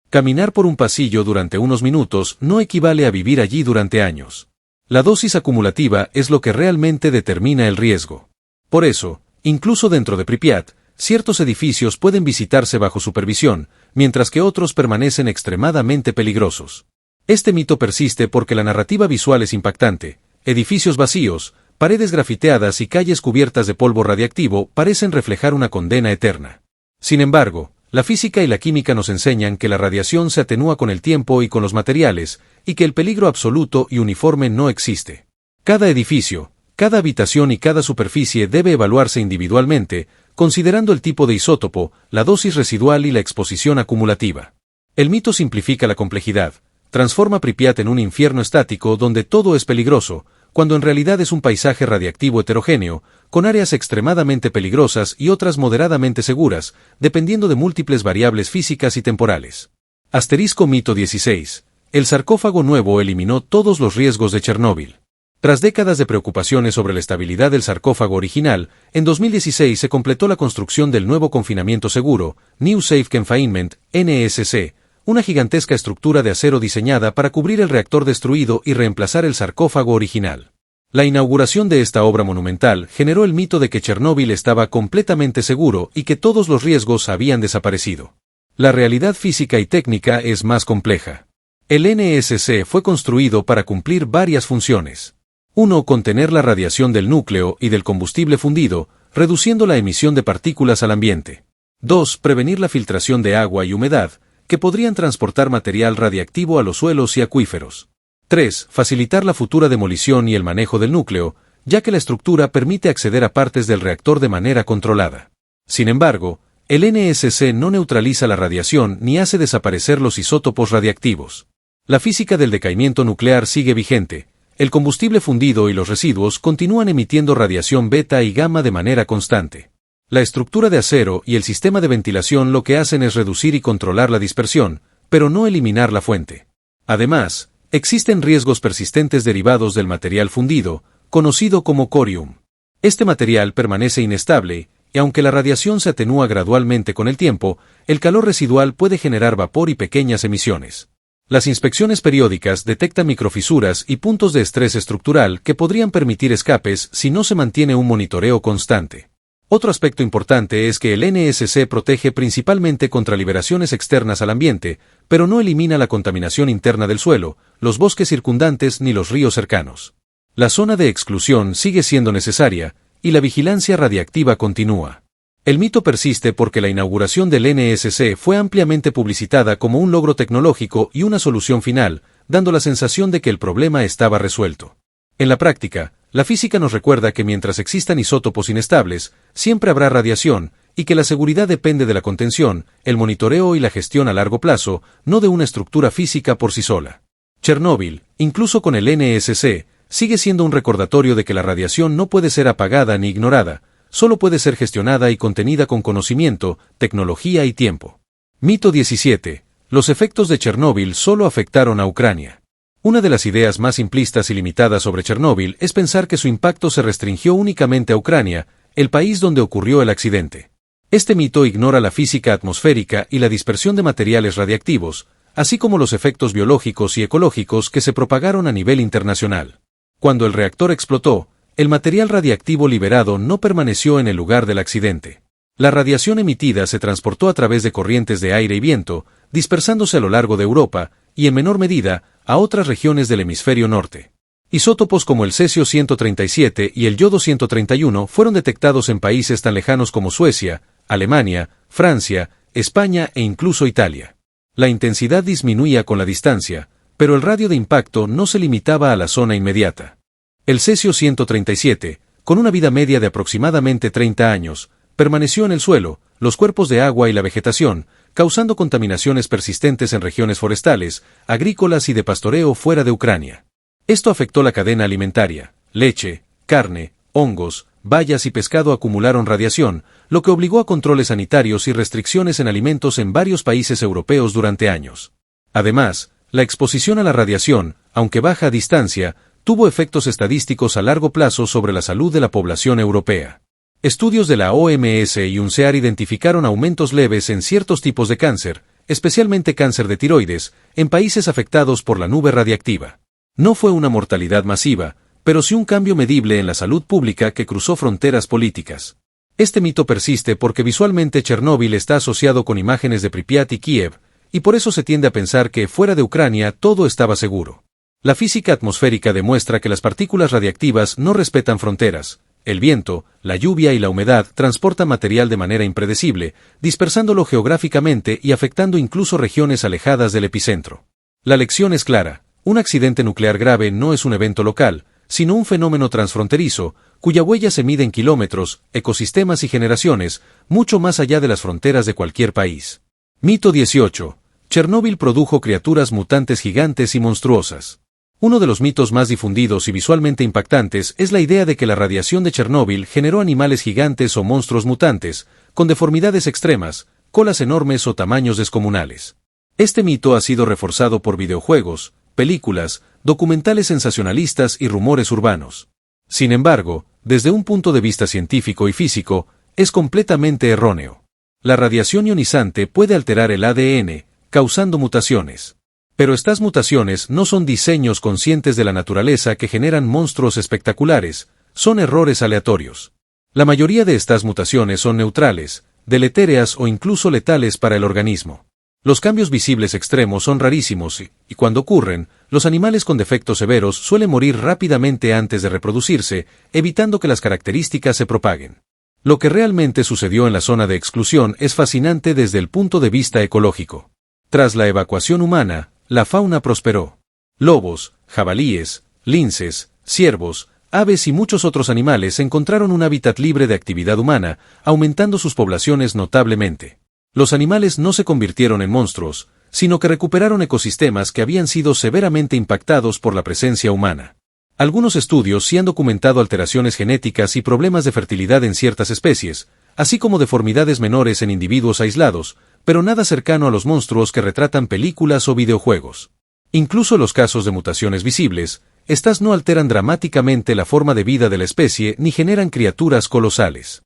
Caminar por un pasillo durante unos minutos no equivale a vivir allí durante años. La dosis acumulativa es lo que realmente determina el riesgo. Por eso, incluso dentro de Pripyat, ciertos edificios pueden visitarse bajo supervisión, mientras que otros permanecen extremadamente peligrosos. Este mito persiste porque la narrativa visual es impactante. Edificios vacíos, paredes grafiteadas y calles cubiertas de polvo radiactivo parecen reflejar una condena eterna. Sin embargo, la física y la química nos enseñan que la radiación se atenúa con el tiempo y con los materiales, y que el peligro absoluto y uniforme no existe. Cada edificio, cada habitación y cada superficie debe evaluarse individualmente, considerando el tipo de isótopo, la dosis residual y la exposición acumulativa. El mito simplifica la complejidad, transforma Pripyat en un infierno estático donde todo es peligroso, cuando en realidad es un paisaje radiactivo heterogéneo, con áreas extremadamente peligrosas y otras moderadamente seguras, dependiendo de múltiples variables físicas y temporales. Asterisco mito 16. El sarcófago nuevo eliminó todos los riesgos de Chernóbil. Tras décadas de preocupaciones sobre la estabilidad del sarcófago original, en 2016 se completó la construcción del nuevo confinamiento seguro, New Safe Confinement, NSC, una gigantesca estructura de acero diseñada para cubrir el reactor destruido y reemplazar el sarcófago original. La inauguración de esta obra monumental generó el mito de que Chernóbil estaba completamente seguro y que todos los riesgos habían desaparecido. La realidad física y técnica es más compleja. El NSC fue construido para cumplir varias funciones. 1. Contener la radiación del núcleo y del combustible fundido, reduciendo la emisión de partículas al ambiente. 2. Prevenir la filtración de agua y humedad, que podrían transportar material radiactivo a los suelos y acuíferos. 3. Facilitar la futura demolición y el manejo del núcleo, ya que la estructura permite acceder a partes del reactor de manera controlada. Sin embargo, el NSC no neutraliza la radiación ni hace desaparecer los isótopos radiactivos. La física del decaimiento nuclear sigue vigente. El combustible fundido y los residuos continúan emitiendo radiación beta y gamma de manera constante. La estructura de acero y el sistema de ventilación lo que hacen es reducir y controlar la dispersión, pero no eliminar la fuente. Además, existen riesgos persistentes derivados del material fundido, conocido como corium. Este material permanece inestable, y aunque la radiación se atenúa gradualmente con el tiempo, el calor residual puede generar vapor y pequeñas emisiones. Las inspecciones periódicas detectan microfisuras y puntos de estrés estructural que podrían permitir escapes si no se mantiene un monitoreo constante. Otro aspecto importante es que el NSC protege principalmente contra liberaciones externas al ambiente, pero no elimina la contaminación interna del suelo, los bosques circundantes ni los ríos cercanos. La zona de exclusión sigue siendo necesaria, y la vigilancia radiactiva continúa. El mito persiste porque la inauguración del NSC fue ampliamente publicitada como un logro tecnológico y una solución final, dando la sensación de que el problema estaba resuelto. En la práctica, la física nos recuerda que mientras existan isótopos inestables, siempre habrá radiación, y que la seguridad depende de la contención, el monitoreo y la gestión a largo plazo, no de una estructura física por sí sola. Chernóbil, incluso con el NSC, sigue siendo un recordatorio de que la radiación no puede ser apagada ni ignorada, solo puede ser gestionada y contenida con conocimiento, tecnología y tiempo. Mito 17. Los efectos de Chernóbil solo afectaron a Ucrania. Una de las ideas más simplistas y limitadas sobre Chernóbil es pensar que su impacto se restringió únicamente a Ucrania, el país donde ocurrió el accidente. Este mito ignora la física atmosférica y la dispersión de materiales radiactivos, así como los efectos biológicos y ecológicos que se propagaron a nivel internacional. Cuando el reactor explotó, el material radiactivo liberado no permaneció en el lugar del accidente. La radiación emitida se transportó a través de corrientes de aire y viento, dispersándose a lo largo de Europa, y en menor medida, a otras regiones del hemisferio norte. Isótopos como el cesio-137 y el yodo-131 fueron detectados en países tan lejanos como Suecia, Alemania, Francia, España e incluso Italia. La intensidad disminuía con la distancia, pero el radio de impacto no se limitaba a la zona inmediata. El cesio-137, con una vida media de aproximadamente 30 años, permaneció en el suelo, los cuerpos de agua y la vegetación, causando contaminaciones persistentes en regiones forestales, agrícolas y de pastoreo fuera de Ucrania. Esto afectó la cadena alimentaria. Leche, carne, hongos, bayas y pescado acumularon radiación, lo que obligó a controles sanitarios y restricciones en alimentos en varios países europeos durante años. Además, la exposición a la radiación, aunque baja a distancia, tuvo efectos estadísticos a largo plazo sobre la salud de la población europea. Estudios de la OMS y UNCEAR identificaron aumentos leves en ciertos tipos de cáncer, especialmente cáncer de tiroides, en países afectados por la nube radiactiva. No fue una mortalidad masiva, pero sí un cambio medible en la salud pública que cruzó fronteras políticas. Este mito persiste porque visualmente Chernóbil está asociado con imágenes de Pripyat y Kiev, y por eso se tiende a pensar que fuera de Ucrania todo estaba seguro. La física atmosférica demuestra que las partículas radiactivas no respetan fronteras. El viento, la lluvia y la humedad transportan material de manera impredecible, dispersándolo geográficamente y afectando incluso regiones alejadas del epicentro. La lección es clara: un accidente nuclear grave no es un evento local, sino un fenómeno transfronterizo, cuya huella se mide en kilómetros, ecosistemas y generaciones, mucho más allá de las fronteras de cualquier país. Mito 18. Chernóbil produjo criaturas mutantes gigantes y monstruosas. Uno de los mitos más difundidos y visualmente impactantes es la idea de que la radiación de Chernóbil generó animales gigantes o monstruos mutantes, con deformidades extremas, colas enormes o tamaños descomunales. Este mito ha sido reforzado por videojuegos, películas, documentales sensacionalistas y rumores urbanos. Sin embargo, desde un punto de vista científico y físico, es completamente erróneo. La radiación ionizante puede alterar el ADN, causando mutaciones. Pero estas mutaciones no son diseños conscientes de la naturaleza que generan monstruos espectaculares, son errores aleatorios. La mayoría de estas mutaciones son neutrales, deletéreas o incluso letales para el organismo. Los cambios visibles extremos son rarísimos y cuando ocurren, los animales con defectos severos suelen morir rápidamente antes de reproducirse, evitando que las características se propaguen. Lo que realmente sucedió en la zona de exclusión es fascinante desde el punto de vista ecológico. Tras la evacuación humana, la fauna prosperó. Lobos, jabalíes, linces, ciervos, aves y muchos otros animales encontraron un hábitat libre de actividad humana, aumentando sus poblaciones notablemente. Los animales no se convirtieron en monstruos, sino que recuperaron ecosistemas que habían sido severamente impactados por la presencia humana. Algunos estudios sí han documentado alteraciones genéticas y problemas de fertilidad en ciertas especies, así como deformidades menores en individuos aislados, pero nada cercano a los monstruos que retratan películas o videojuegos. Incluso los casos de mutaciones visibles, estas no alteran dramáticamente la forma de vida de la especie ni generan criaturas colosales.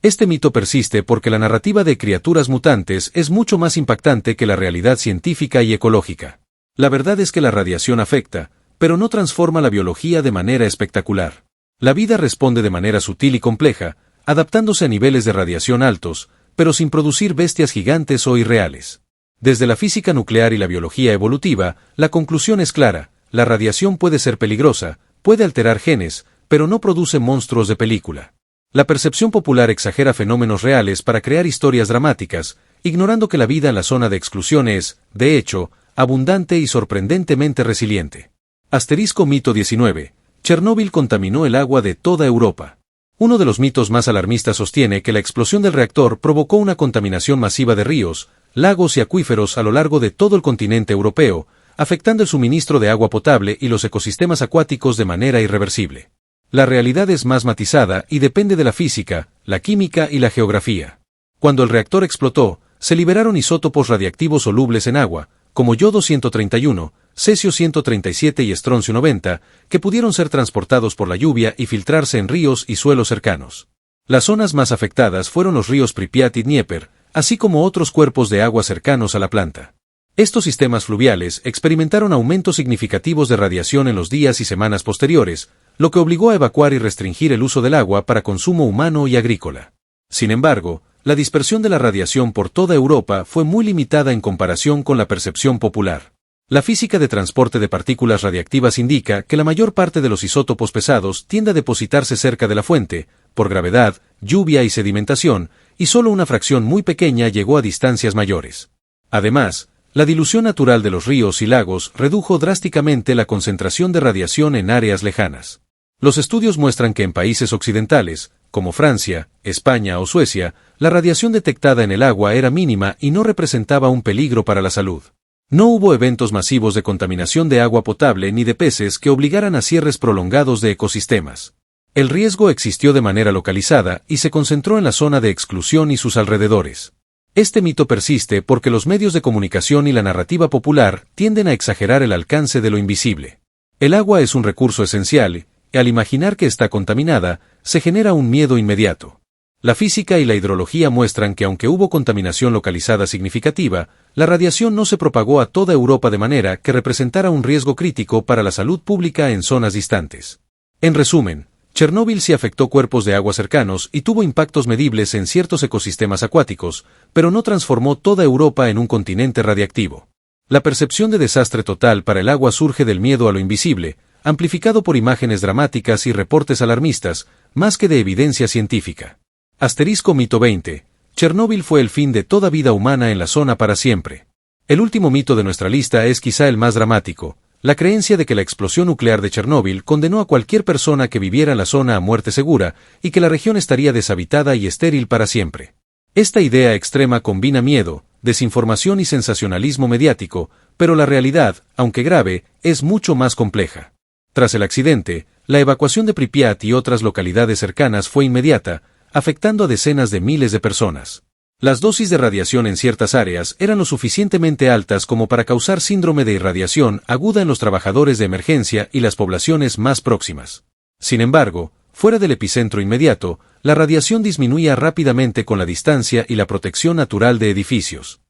Este mito persiste porque la narrativa de criaturas mutantes es mucho más impactante que la realidad científica y ecológica. La verdad es que la radiación afecta, pero no transforma la biología de manera espectacular. La vida responde de manera sutil y compleja, adaptándose a niveles de radiación altos, pero sin producir bestias gigantes o irreales. Desde la física nuclear y la biología evolutiva, la conclusión es clara: la radiación puede ser peligrosa, puede alterar genes, pero no produce monstruos de película. La percepción popular exagera fenómenos reales para crear historias dramáticas, ignorando que la vida en la zona de exclusión es, de hecho, abundante y sorprendentemente resiliente. Asterisco mito 19. Chernóbil contaminó el agua de toda Europa. Uno de los mitos más alarmistas sostiene que la explosión del reactor provocó una contaminación masiva de ríos, lagos y acuíferos a lo largo de todo el continente europeo, afectando el suministro de agua potable y los ecosistemas acuáticos de manera irreversible. La realidad es más matizada y depende de la física, la química y la geografía. Cuando el reactor explotó, se liberaron isótopos radiactivos solubles en agua, como yodo 131, cesio 137 y estroncio 90, que pudieron ser transportados por la lluvia y filtrarse en ríos y suelos cercanos. Las zonas más afectadas fueron los ríos Pripyat y Dnieper, así como otros cuerpos de agua cercanos a la planta. Estos sistemas fluviales experimentaron aumentos significativos de radiación en los días y semanas posteriores, lo que obligó a evacuar y restringir el uso del agua para consumo humano y agrícola. Sin embargo, la dispersión de la radiación por toda Europa fue muy limitada en comparación con la percepción popular. La física de transporte de partículas radiactivas indica que la mayor parte de los isótopos pesados tiende a depositarse cerca de la fuente, por gravedad, lluvia y sedimentación, y solo una fracción muy pequeña llegó a distancias mayores. Además, la dilución natural de los ríos y lagos redujo drásticamente la concentración de radiación en áreas lejanas. Los estudios muestran que en países occidentales, como Francia, España o Suecia, la radiación detectada en el agua era mínima y no representaba un peligro para la salud. No hubo eventos masivos de contaminación de agua potable ni de peces que obligaran a cierres prolongados de ecosistemas. El riesgo existió de manera localizada y se concentró en la zona de exclusión y sus alrededores. Este mito persiste porque los medios de comunicación y la narrativa popular tienden a exagerar el alcance de lo invisible. El agua es un recurso esencial, y al imaginar que está contaminada, se genera un miedo inmediato. La física y la hidrología muestran que aunque hubo contaminación localizada significativa, la radiación no se propagó a toda Europa de manera que representara un riesgo crítico para la salud pública en zonas distantes. En resumen, Chernóbil sí afectó cuerpos de agua cercanos y tuvo impactos medibles en ciertos ecosistemas acuáticos, pero no transformó toda Europa en un continente radiactivo. La percepción de desastre total para el agua surge del miedo a lo invisible, amplificado por imágenes dramáticas y reportes alarmistas, más que de evidencia científica. Asterisco mito 20. Chernóbil fue el fin de toda vida humana en la zona para siempre. El último mito de nuestra lista es quizá el más dramático, la creencia de que la explosión nuclear de Chernóbil condenó a cualquier persona que viviera en la zona a muerte segura y que la región estaría deshabitada y estéril para siempre. Esta idea extrema combina miedo, desinformación y sensacionalismo mediático, pero la realidad, aunque grave, es mucho más compleja. Tras el accidente, la evacuación de Pripyat y otras localidades cercanas fue inmediata, afectando a decenas de miles de personas. Las dosis de radiación en ciertas áreas eran lo suficientemente altas como para causar síndrome de irradiación aguda en los trabajadores de emergencia y las poblaciones más próximas. Sin embargo, fuera del epicentro inmediato, la radiación disminuía rápidamente con la distancia y la protección natural de edificios.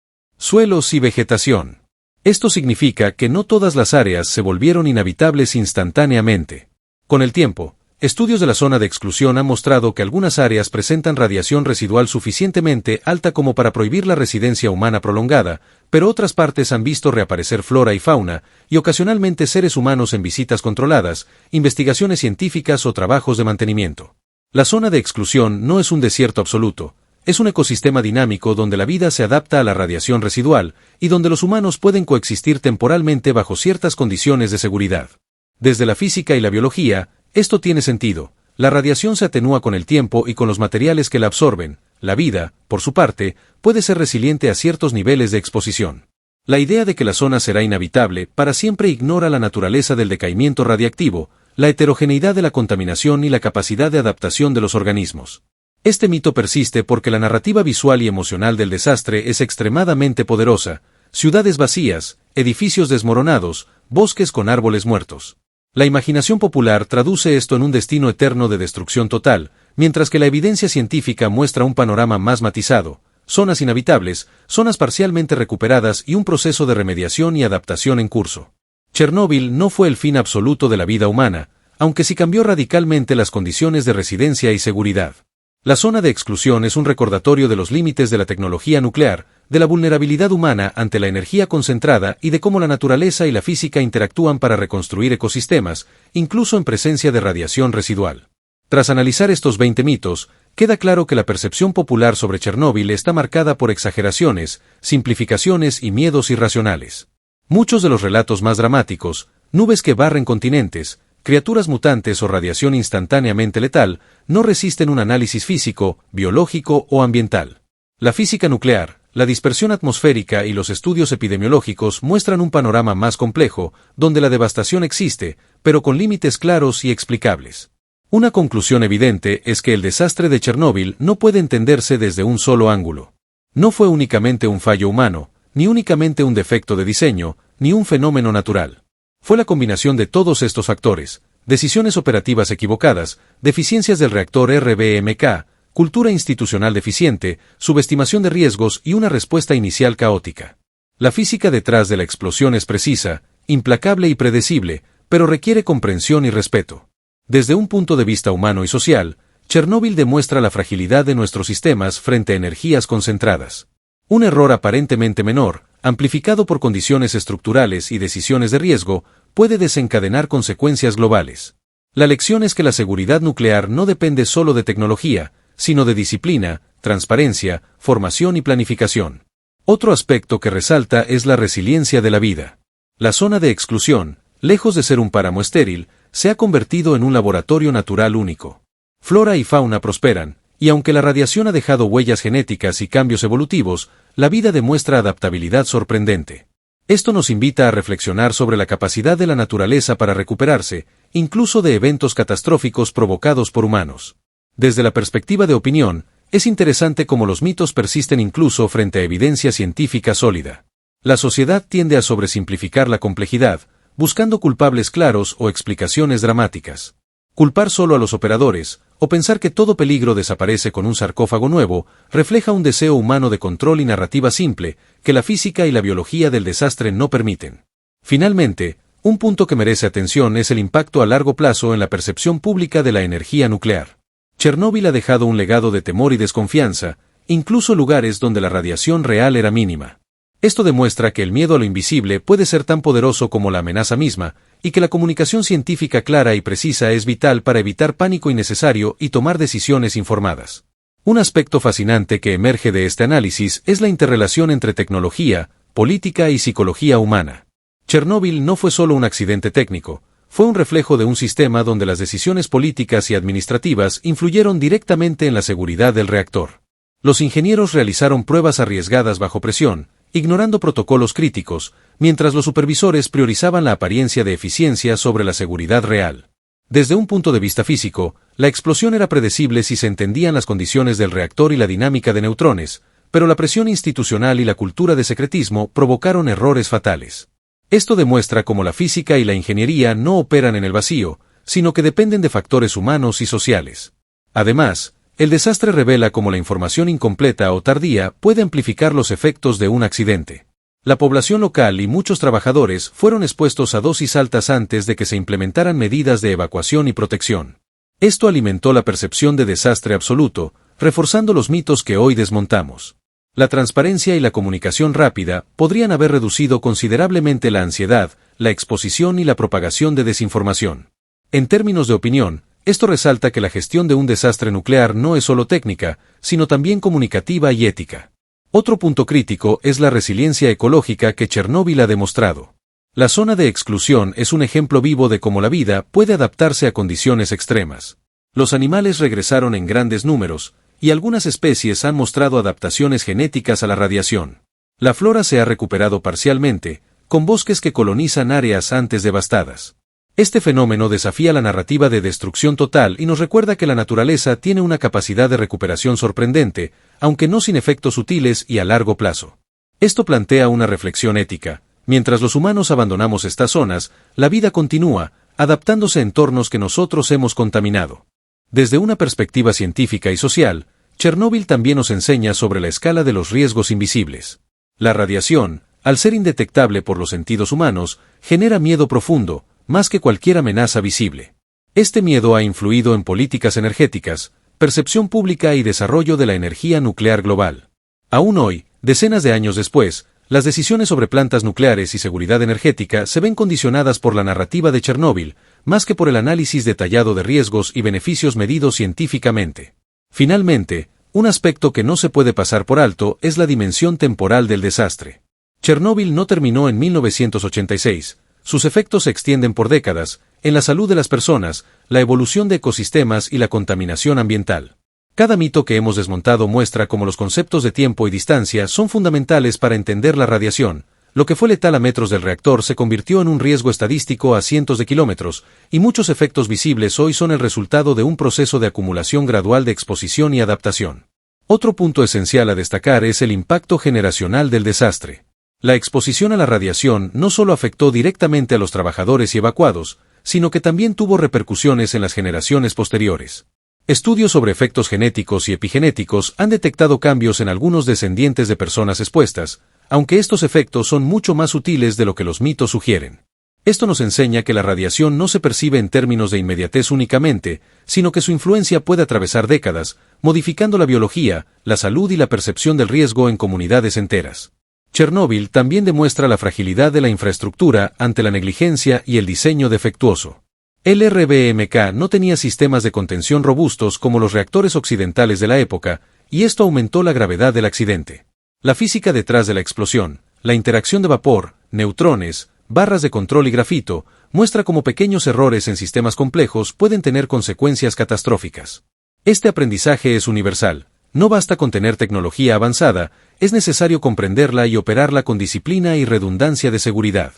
Suelos y vegetación. Esto significa que no todas las áreas se volvieron inhabitables instantáneamente. Con el tiempo, estudios de la zona de exclusión han mostrado que algunas áreas presentan radiación residual suficientemente alta como para prohibir la residencia humana prolongada, pero otras partes han visto reaparecer flora y fauna, y ocasionalmente seres humanos en visitas controladas, investigaciones científicas o trabajos de mantenimiento. La zona de exclusión no es un desierto absoluto. Es un ecosistema dinámico donde la vida se adapta a la radiación residual y donde los humanos pueden coexistir temporalmente bajo ciertas condiciones de seguridad. Desde la física y la biología, esto tiene sentido. La radiación se atenúa con el tiempo y con los materiales que la absorben. La vida, por su parte, puede ser resiliente a ciertos niveles de exposición. La idea de que la zona será inhabitable para siempre ignora la naturaleza del decaimiento radiactivo, la heterogeneidad de la contaminación y la capacidad de adaptación de los organismos. Este mito persiste porque la narrativa visual y emocional del desastre es extremadamente poderosa: ciudades vacías, edificios desmoronados, bosques con árboles muertos. La imaginación popular traduce esto en un destino eterno de destrucción total, mientras que la evidencia científica muestra un panorama más matizado: zonas inhabitables, zonas parcialmente recuperadas y un proceso de remediación y adaptación en curso. Chernóbil no fue el fin absoluto de la vida humana, aunque sí cambió radicalmente las condiciones de residencia y seguridad. La zona de exclusión es un recordatorio de los límites de la tecnología nuclear, de la vulnerabilidad humana ante la energía concentrada y de cómo la naturaleza y la física interactúan para reconstruir ecosistemas, incluso en presencia de radiación residual. Tras analizar estos 20 mitos, queda claro que la percepción popular sobre Chernóbil está marcada por exageraciones, simplificaciones y miedos irracionales. Muchos de los relatos más dramáticos, nubes que barren continentes, criaturas mutantes o radiación instantáneamente letal, no resisten un análisis físico, biológico o ambiental. La física nuclear, la dispersión atmosférica y los estudios epidemiológicos muestran un panorama más complejo, donde la devastación existe, pero con límites claros y explicables. Una conclusión evidente es que el desastre de Chernóbil no puede entenderse desde un solo ángulo. No fue únicamente un fallo humano, ni únicamente un defecto de diseño, ni un fenómeno natural. Fue la combinación de todos estos factores: decisiones operativas equivocadas, deficiencias del reactor RBMK, cultura institucional deficiente, subestimación de riesgos y una respuesta inicial caótica. La física detrás de la explosión es precisa, implacable y predecible, pero requiere comprensión y respeto. Desde un punto de vista humano y social, Chernóbil demuestra la fragilidad de nuestros sistemas frente a energías concentradas. Un error aparentemente menor, amplificado por condiciones estructurales y decisiones de riesgo, puede desencadenar consecuencias globales. La lección es que la seguridad nuclear no depende solo de tecnología, sino de disciplina, transparencia, formación y planificación. Otro aspecto que resalta es la resiliencia de la vida. La zona de exclusión, lejos de ser un páramo estéril, se ha convertido en un laboratorio natural único. Flora y fauna prosperan, y aunque la radiación ha dejado huellas genéticas y cambios evolutivos, la vida demuestra adaptabilidad sorprendente. Esto nos invita a reflexionar sobre la capacidad de la naturaleza para recuperarse, incluso de eventos catastróficos provocados por humanos. Desde la perspectiva de opinión, es interesante cómo los mitos persisten incluso frente a evidencia científica sólida. La sociedad tiende a sobresimplificar la complejidad, buscando culpables claros o explicaciones dramáticas. Culpar solo a los operadores, o pensar que todo peligro desaparece con un sarcófago nuevo, refleja un deseo humano de control y narrativa simple, que la física y la biología del desastre no permiten. Finalmente, un punto que merece atención es el impacto a largo plazo en la percepción pública de la energía nuclear. Chernóbil ha dejado un legado de temor y desconfianza, incluso lugares donde la radiación real era mínima. Esto demuestra que el miedo a lo invisible puede ser tan poderoso como la amenaza misma, y que la comunicación científica clara y precisa es vital para evitar pánico innecesario y tomar decisiones informadas. Un aspecto fascinante que emerge de este análisis es la interrelación entre tecnología, política y psicología humana. Chernóbil no fue solo un accidente técnico, fue un reflejo de un sistema donde las decisiones políticas y administrativas influyeron directamente en la seguridad del reactor. Los ingenieros realizaron pruebas arriesgadas bajo presión, ignorando protocolos críticos, mientras los supervisores priorizaban la apariencia de eficiencia sobre la seguridad real. Desde un punto de vista físico, la explosión era predecible si se entendían las condiciones del reactor y la dinámica de neutrones, pero la presión institucional y la cultura de secretismo provocaron errores fatales. Esto demuestra cómo la física y la ingeniería no operan en el vacío, sino que dependen de factores humanos y sociales. Además, El desastre revela cómo la información incompleta o tardía puede amplificar los efectos de un accidente. La población local y muchos trabajadores fueron expuestos a dosis altas antes de que se implementaran medidas de evacuación y protección. Esto alimentó la percepción de desastre absoluto, reforzando los mitos que hoy desmontamos. La transparencia y la comunicación rápida podrían haber reducido considerablemente la ansiedad, la exposición y la propagación de desinformación. En términos de opinión, esto resalta que la gestión de un desastre nuclear no es solo técnica, sino también comunicativa y ética. Otro punto crítico es la resiliencia ecológica que Chernóbil ha demostrado. La zona de exclusión es un ejemplo vivo de cómo la vida puede adaptarse a condiciones extremas. Los animales regresaron en grandes números, y algunas especies han mostrado adaptaciones genéticas a la radiación. La flora se ha recuperado parcialmente, con bosques que colonizan áreas antes devastadas. Este fenómeno desafía la narrativa de destrucción total y nos recuerda que la naturaleza tiene una capacidad de recuperación sorprendente, aunque no sin efectos sutiles y a largo plazo. Esto plantea una reflexión ética. Mientras los humanos abandonamos estas zonas, la vida continúa, adaptándose a entornos que nosotros hemos contaminado. Desde una perspectiva científica y social, Chernóbil también nos enseña sobre la escala de los riesgos invisibles. La radiación, al ser indetectable por los sentidos humanos, genera miedo profundo, más que cualquier amenaza visible. Este miedo ha influido en políticas energéticas, percepción pública y desarrollo de la energía nuclear global. Aún hoy, decenas de años después, las decisiones sobre plantas nucleares y seguridad energética se ven condicionadas por la narrativa de Chernóbil, más que por el análisis detallado de riesgos y beneficios medidos científicamente. Finalmente, un aspecto que no se puede pasar por alto es la dimensión temporal del desastre. Chernóbil no terminó en 1986, sus efectos se extienden por décadas, en la salud de las personas, la evolución de ecosistemas y la contaminación ambiental. Cada mito que hemos desmontado muestra cómo los conceptos de tiempo y distancia son fundamentales para entender la radiación. Lo que fue letal a metros del reactor se convirtió en un riesgo estadístico a cientos de kilómetros, y muchos efectos visibles hoy son el resultado de un proceso de acumulación gradual de exposición y adaptación. Otro punto esencial a destacar es el impacto generacional del desastre. La exposición a la radiación no solo afectó directamente a los trabajadores y evacuados, sino que también tuvo repercusiones en las generaciones posteriores. Estudios sobre efectos genéticos y epigenéticos han detectado cambios en algunos descendientes de personas expuestas, aunque estos efectos son mucho más sutiles de lo que los mitos sugieren. Esto nos enseña que la radiación no se percibe en términos de inmediatez únicamente, sino que su influencia puede atravesar décadas, modificando la biología, la salud y la percepción del riesgo en comunidades enteras. Chernóbil también demuestra la fragilidad de la infraestructura ante la negligencia y el diseño defectuoso. El RBMK no tenía sistemas de contención robustos como los reactores occidentales de la época, y esto aumentó la gravedad del accidente. La física detrás de la explosión, la interacción de vapor, neutrones, barras de control y grafito, muestra cómo pequeños errores en sistemas complejos pueden tener consecuencias catastróficas. Este aprendizaje es universal. No basta con tener tecnología avanzada, es necesario comprenderla y operarla con disciplina y redundancia de seguridad.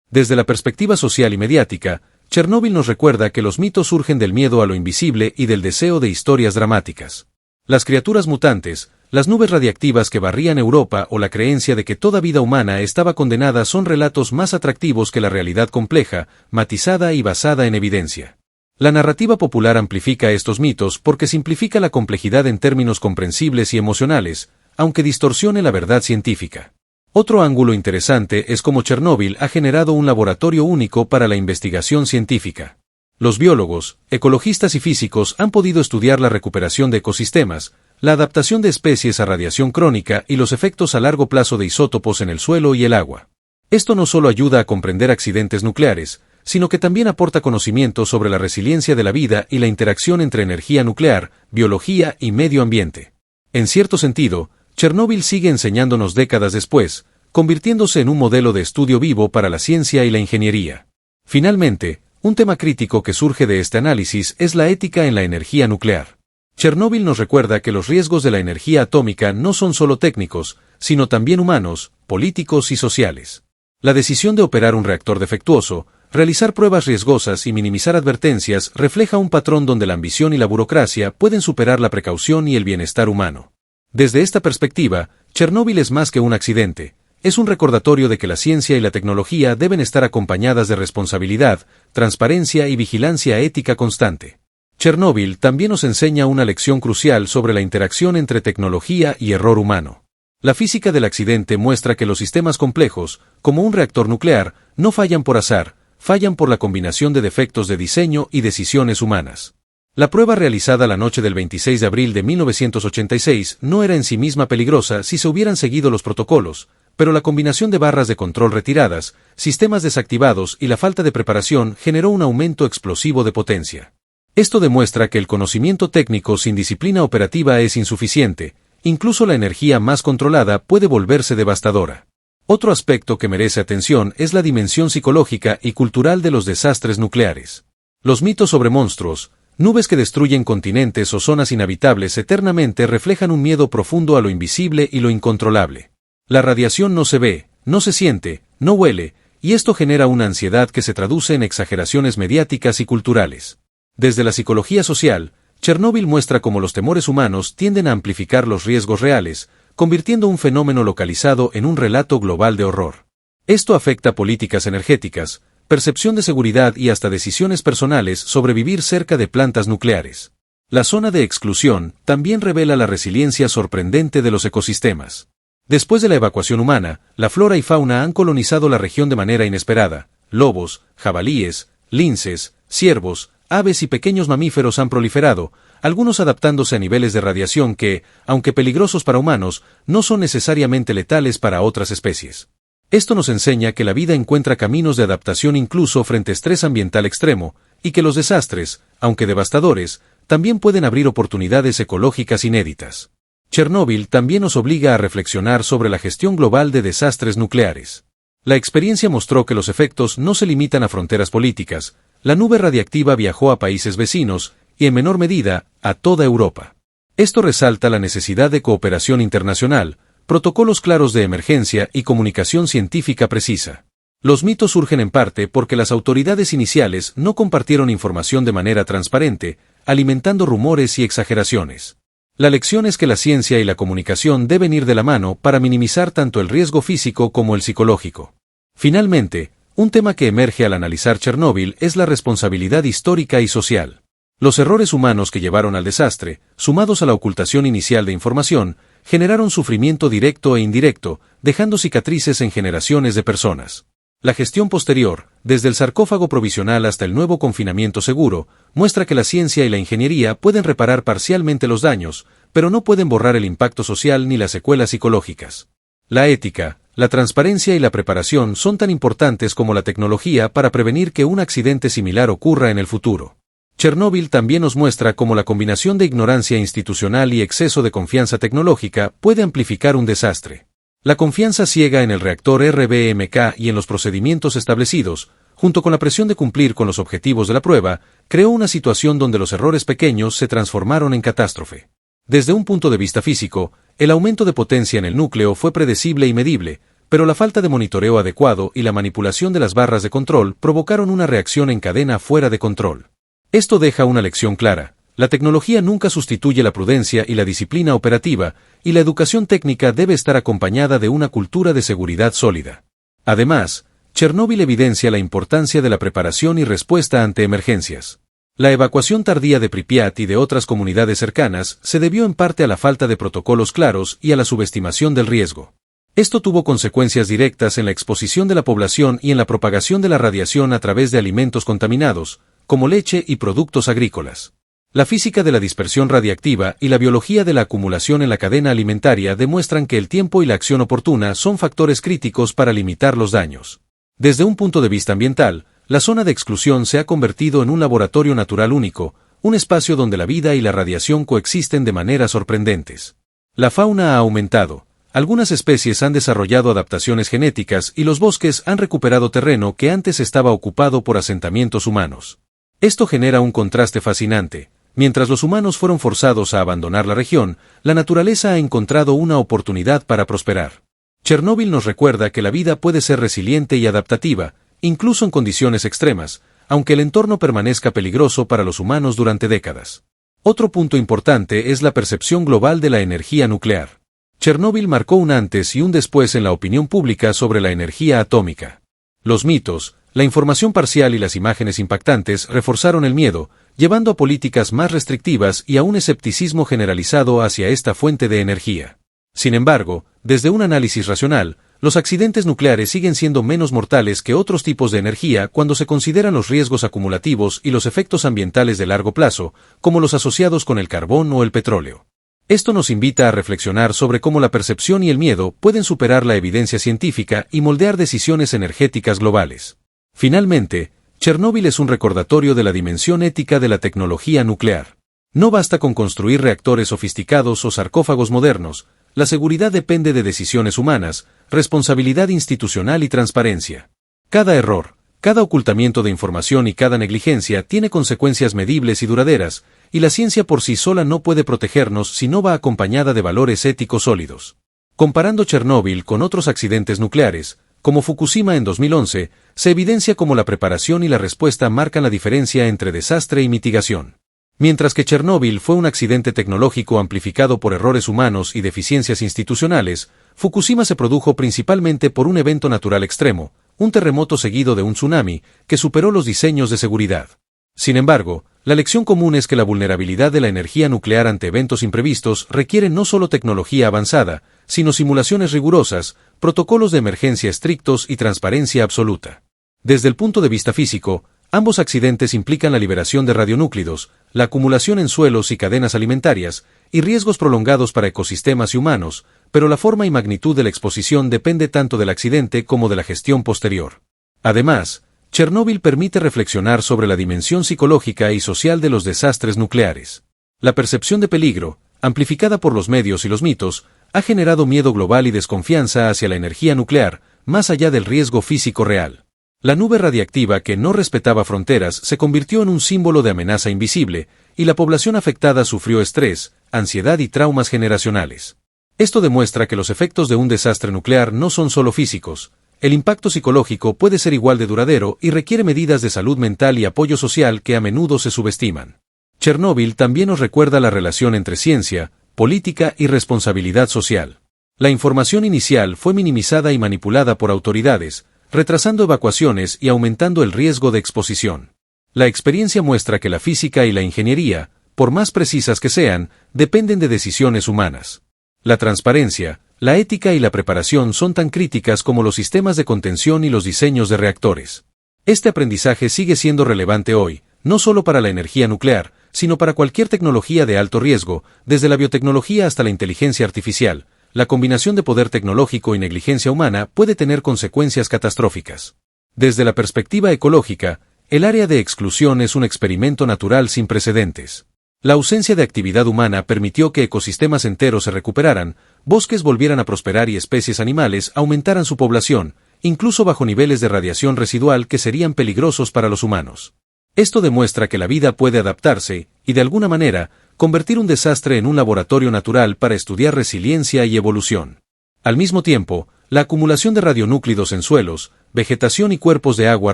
Desde la perspectiva social y mediática, Chernóbil nos recuerda que los mitos surgen del miedo a lo invisible y del deseo de historias dramáticas. Las criaturas mutantes, las nubes radiactivas que barrían Europa o la creencia de que toda vida humana estaba condenada son relatos más atractivos que la realidad compleja, matizada y basada en evidencia. La narrativa popular amplifica estos mitos porque simplifica la complejidad en términos comprensibles y emocionales, aunque distorsione la verdad científica. Otro ángulo interesante es cómo Chernóbil ha generado un laboratorio único para la investigación científica. Los biólogos, ecologistas y físicos han podido estudiar la recuperación de ecosistemas, la adaptación de especies a radiación crónica y los efectos a largo plazo de isótopos en el suelo y el agua. Esto no solo ayuda a comprender accidentes nucleares, sino que también aporta conocimiento sobre la resiliencia de la vida y la interacción entre energía nuclear, biología y medio ambiente. En cierto sentido, Chernóbil sigue enseñándonos décadas después, convirtiéndose en un modelo de estudio vivo para la ciencia y la ingeniería. Finalmente, un tema crítico que surge de este análisis es la ética en la energía nuclear. Chernóbil nos recuerda que los riesgos de la energía atómica no son solo técnicos, sino también humanos, políticos y sociales. La decisión de operar un reactor defectuoso, realizar pruebas riesgosas y minimizar advertencias refleja un patrón donde la ambición y la burocracia pueden superar la precaución y el bienestar humano. Desde esta perspectiva, Chernóbil es más que un accidente, es un recordatorio de que la ciencia y la tecnología deben estar acompañadas de responsabilidad, transparencia y vigilancia ética constante. Chernóbil también nos enseña una lección crucial sobre la interacción entre tecnología y error humano. La física del accidente muestra que los sistemas complejos, como un reactor nuclear, no fallan por azar, fallan por la combinación de defectos de diseño y decisiones humanas. La prueba realizada la noche del 26 de abril de 1986 no era en sí misma peligrosa si se hubieran seguido los protocolos, pero la combinación de barras de control retiradas, sistemas desactivados y la falta de preparación generó un aumento explosivo de potencia. Esto demuestra que el conocimiento técnico sin disciplina operativa es insuficiente, incluso la energía más controlada puede volverse devastadora. Otro aspecto que merece atención es la dimensión psicológica y cultural de los desastres nucleares. Los mitos sobre monstruos, nubes que destruyen continentes o zonas inhabitables eternamente reflejan un miedo profundo a lo invisible y lo incontrolable. La radiación no se ve, no se siente, no huele, y esto genera una ansiedad que se traduce en exageraciones mediáticas y culturales. Desde la psicología social, Chernóbil muestra cómo los temores humanos tienden a amplificar los riesgos reales, convirtiendo un fenómeno localizado en un relato global de horror. Esto afecta políticas energéticas, percepción de seguridad y hasta decisiones personales sobre vivir cerca de plantas nucleares. La zona de exclusión también revela la resiliencia sorprendente de los ecosistemas. Después de la evacuación humana, la flora y fauna han colonizado la región de manera inesperada. Lobos, jabalíes, linces, ciervos, aves y pequeños mamíferos han proliferado, algunos adaptándose a niveles de radiación que, aunque peligrosos para humanos, no son necesariamente letales para otras especies. Esto nos enseña que la vida encuentra caminos de adaptación incluso frente a estrés ambiental extremo, y que los desastres, aunque devastadores, también pueden abrir oportunidades ecológicas inéditas. Chernóbil también nos obliga a reflexionar sobre la gestión global de desastres nucleares. La experiencia mostró que los efectos no se limitan a fronteras políticas. La nube radiactiva viajó a países vecinos, y en menor medida, a toda Europa. Esto resalta la necesidad de cooperación internacional, protocolos claros de emergencia y comunicación científica precisa. Los mitos surgen en parte porque las autoridades iniciales no compartieron información de manera transparente, alimentando rumores y exageraciones. La lección es que la ciencia y la comunicación deben ir de la mano para minimizar tanto el riesgo físico como el psicológico. Finalmente, un tema que emerge al analizar Chernóbil es la responsabilidad histórica y social. Los errores humanos que llevaron al desastre, sumados a la ocultación inicial de información, generaron sufrimiento directo e indirecto, dejando cicatrices en generaciones de personas. La gestión posterior, desde el sarcófago provisional hasta el nuevo confinamiento seguro, muestra que la ciencia y la ingeniería pueden reparar parcialmente los daños, pero no pueden borrar el impacto social ni las secuelas psicológicas. La ética, la transparencia y la preparación son tan importantes como la tecnología para prevenir que un accidente similar ocurra en el futuro. Chernóbil también nos muestra cómo la combinación de ignorancia institucional y exceso de confianza tecnológica puede amplificar un desastre. La confianza ciega en el reactor RBMK y en los procedimientos establecidos, junto con la presión de cumplir con los objetivos de la prueba, creó una situación donde los errores pequeños se transformaron en catástrofe. Desde un punto de vista físico, el aumento de potencia en el núcleo fue predecible y medible, pero la falta de monitoreo adecuado y la manipulación de las barras de control provocaron una reacción en cadena fuera de control. Esto deja una lección clara: la tecnología nunca sustituye la prudencia y la disciplina operativa, y la educación técnica debe estar acompañada de una cultura de seguridad sólida. Además, Chernóbil evidencia la importancia de la preparación y respuesta ante emergencias. La evacuación tardía de Pripyat y de otras comunidades cercanas se debió en parte a la falta de protocolos claros y a la subestimación del riesgo. Esto tuvo consecuencias directas en la exposición de la población y en la propagación de la radiación a través de alimentos contaminados, como leche y productos agrícolas. La física de la dispersión radiactiva y la biología de la acumulación en la cadena alimentaria demuestran que el tiempo y la acción oportuna son factores críticos para limitar los daños. Desde un punto de vista ambiental, la zona de exclusión se ha convertido en un laboratorio natural único, un espacio donde la vida y la radiación coexisten de maneras sorprendentes. La fauna ha aumentado, algunas especies han desarrollado adaptaciones genéticas y los bosques han recuperado terreno que antes estaba ocupado por asentamientos humanos. Esto genera un contraste fascinante. Mientras los humanos fueron forzados a abandonar la región, la naturaleza ha encontrado una oportunidad para prosperar. Chernóbil nos recuerda que la vida puede ser resiliente y adaptativa, incluso en condiciones extremas, aunque el entorno permanezca peligroso para los humanos durante décadas. Otro punto importante es la percepción global de la energía nuclear. Chernóbil marcó un antes y un después en la opinión pública sobre la energía atómica. Los mitos, la información parcial y las imágenes impactantes reforzaron el miedo, llevando a políticas más restrictivas y a un escepticismo generalizado hacia esta fuente de energía. Sin embargo, desde un análisis racional, los accidentes nucleares siguen siendo menos mortales que otros tipos de energía cuando se consideran los riesgos acumulativos y los efectos ambientales de largo plazo, como los asociados con el carbón o el petróleo. Esto nos invita a reflexionar sobre cómo la percepción y el miedo pueden superar la evidencia científica y moldear decisiones energéticas globales. Finalmente, Chernóbil es un recordatorio de la dimensión ética de la tecnología nuclear. No basta con construir reactores sofisticados o sarcófagos modernos, la seguridad depende de decisiones humanas, responsabilidad institucional y transparencia. Cada error, cada ocultamiento de información y cada negligencia tiene consecuencias medibles y duraderas, y la ciencia por sí sola no puede protegernos si no va acompañada de valores éticos sólidos. Comparando Chernóbil con otros accidentes nucleares, como Fukushima en 2011, se evidencia cómo la preparación y la respuesta marcan la diferencia entre desastre y mitigación. Mientras que Chernóbil fue un accidente tecnológico amplificado por errores humanos y deficiencias institucionales, Fukushima se produjo principalmente por un evento natural extremo, un terremoto seguido de un tsunami, que superó los diseños de seguridad. Sin embargo, la lección común es que la vulnerabilidad de la energía nuclear ante eventos imprevistos requiere no solo tecnología avanzada, sino simulaciones rigurosas, protocolos de emergencia estrictos y transparencia absoluta. Desde el punto de vista físico, ambos accidentes implican la liberación de radionúclidos, la acumulación en suelos y cadenas alimentarias, y riesgos prolongados para ecosistemas y humanos, pero la forma y magnitud de la exposición depende tanto del accidente como de la gestión posterior. Además, Chernóbil permite reflexionar sobre la dimensión psicológica y social de los desastres nucleares. La percepción de peligro, amplificada por los medios y los mitos, ha generado miedo global y desconfianza hacia la energía nuclear, más allá del riesgo físico real. La nube radiactiva que no respetaba fronteras se convirtió en un símbolo de amenaza invisible, y la población afectada sufrió estrés, ansiedad y traumas generacionales. Esto demuestra que los efectos de un desastre nuclear no son solo físicos. El impacto psicológico puede ser igual de duradero y requiere medidas de salud mental y apoyo social que a menudo se subestiman. Chernóbil también nos recuerda la relación entre ciencia, política y responsabilidad social. La información inicial fue minimizada y manipulada por autoridades, retrasando evacuaciones y aumentando el riesgo de exposición. La experiencia muestra que la física y la ingeniería, por más precisas que sean, dependen de decisiones humanas. La transparencia, la ética y la preparación son tan críticas como los sistemas de contención y los diseños de reactores. Este aprendizaje sigue siendo relevante hoy, no solo para la energía nuclear, sino para cualquier tecnología de alto riesgo, desde la biotecnología hasta la inteligencia artificial. La combinación de poder tecnológico y negligencia humana puede tener consecuencias catastróficas. Desde la perspectiva ecológica, el área de exclusión es un experimento natural sin precedentes. La ausencia de actividad humana permitió que ecosistemas enteros se recuperaran, bosques volvieran a prosperar y especies animales aumentaran su población, incluso bajo niveles de radiación residual que serían peligrosos para los humanos. Esto demuestra que la vida puede adaptarse, y de alguna manera, convertir un desastre en un laboratorio natural para estudiar resiliencia y evolución. Al mismo tiempo, la acumulación de radionúclidos en suelos, vegetación y cuerpos de agua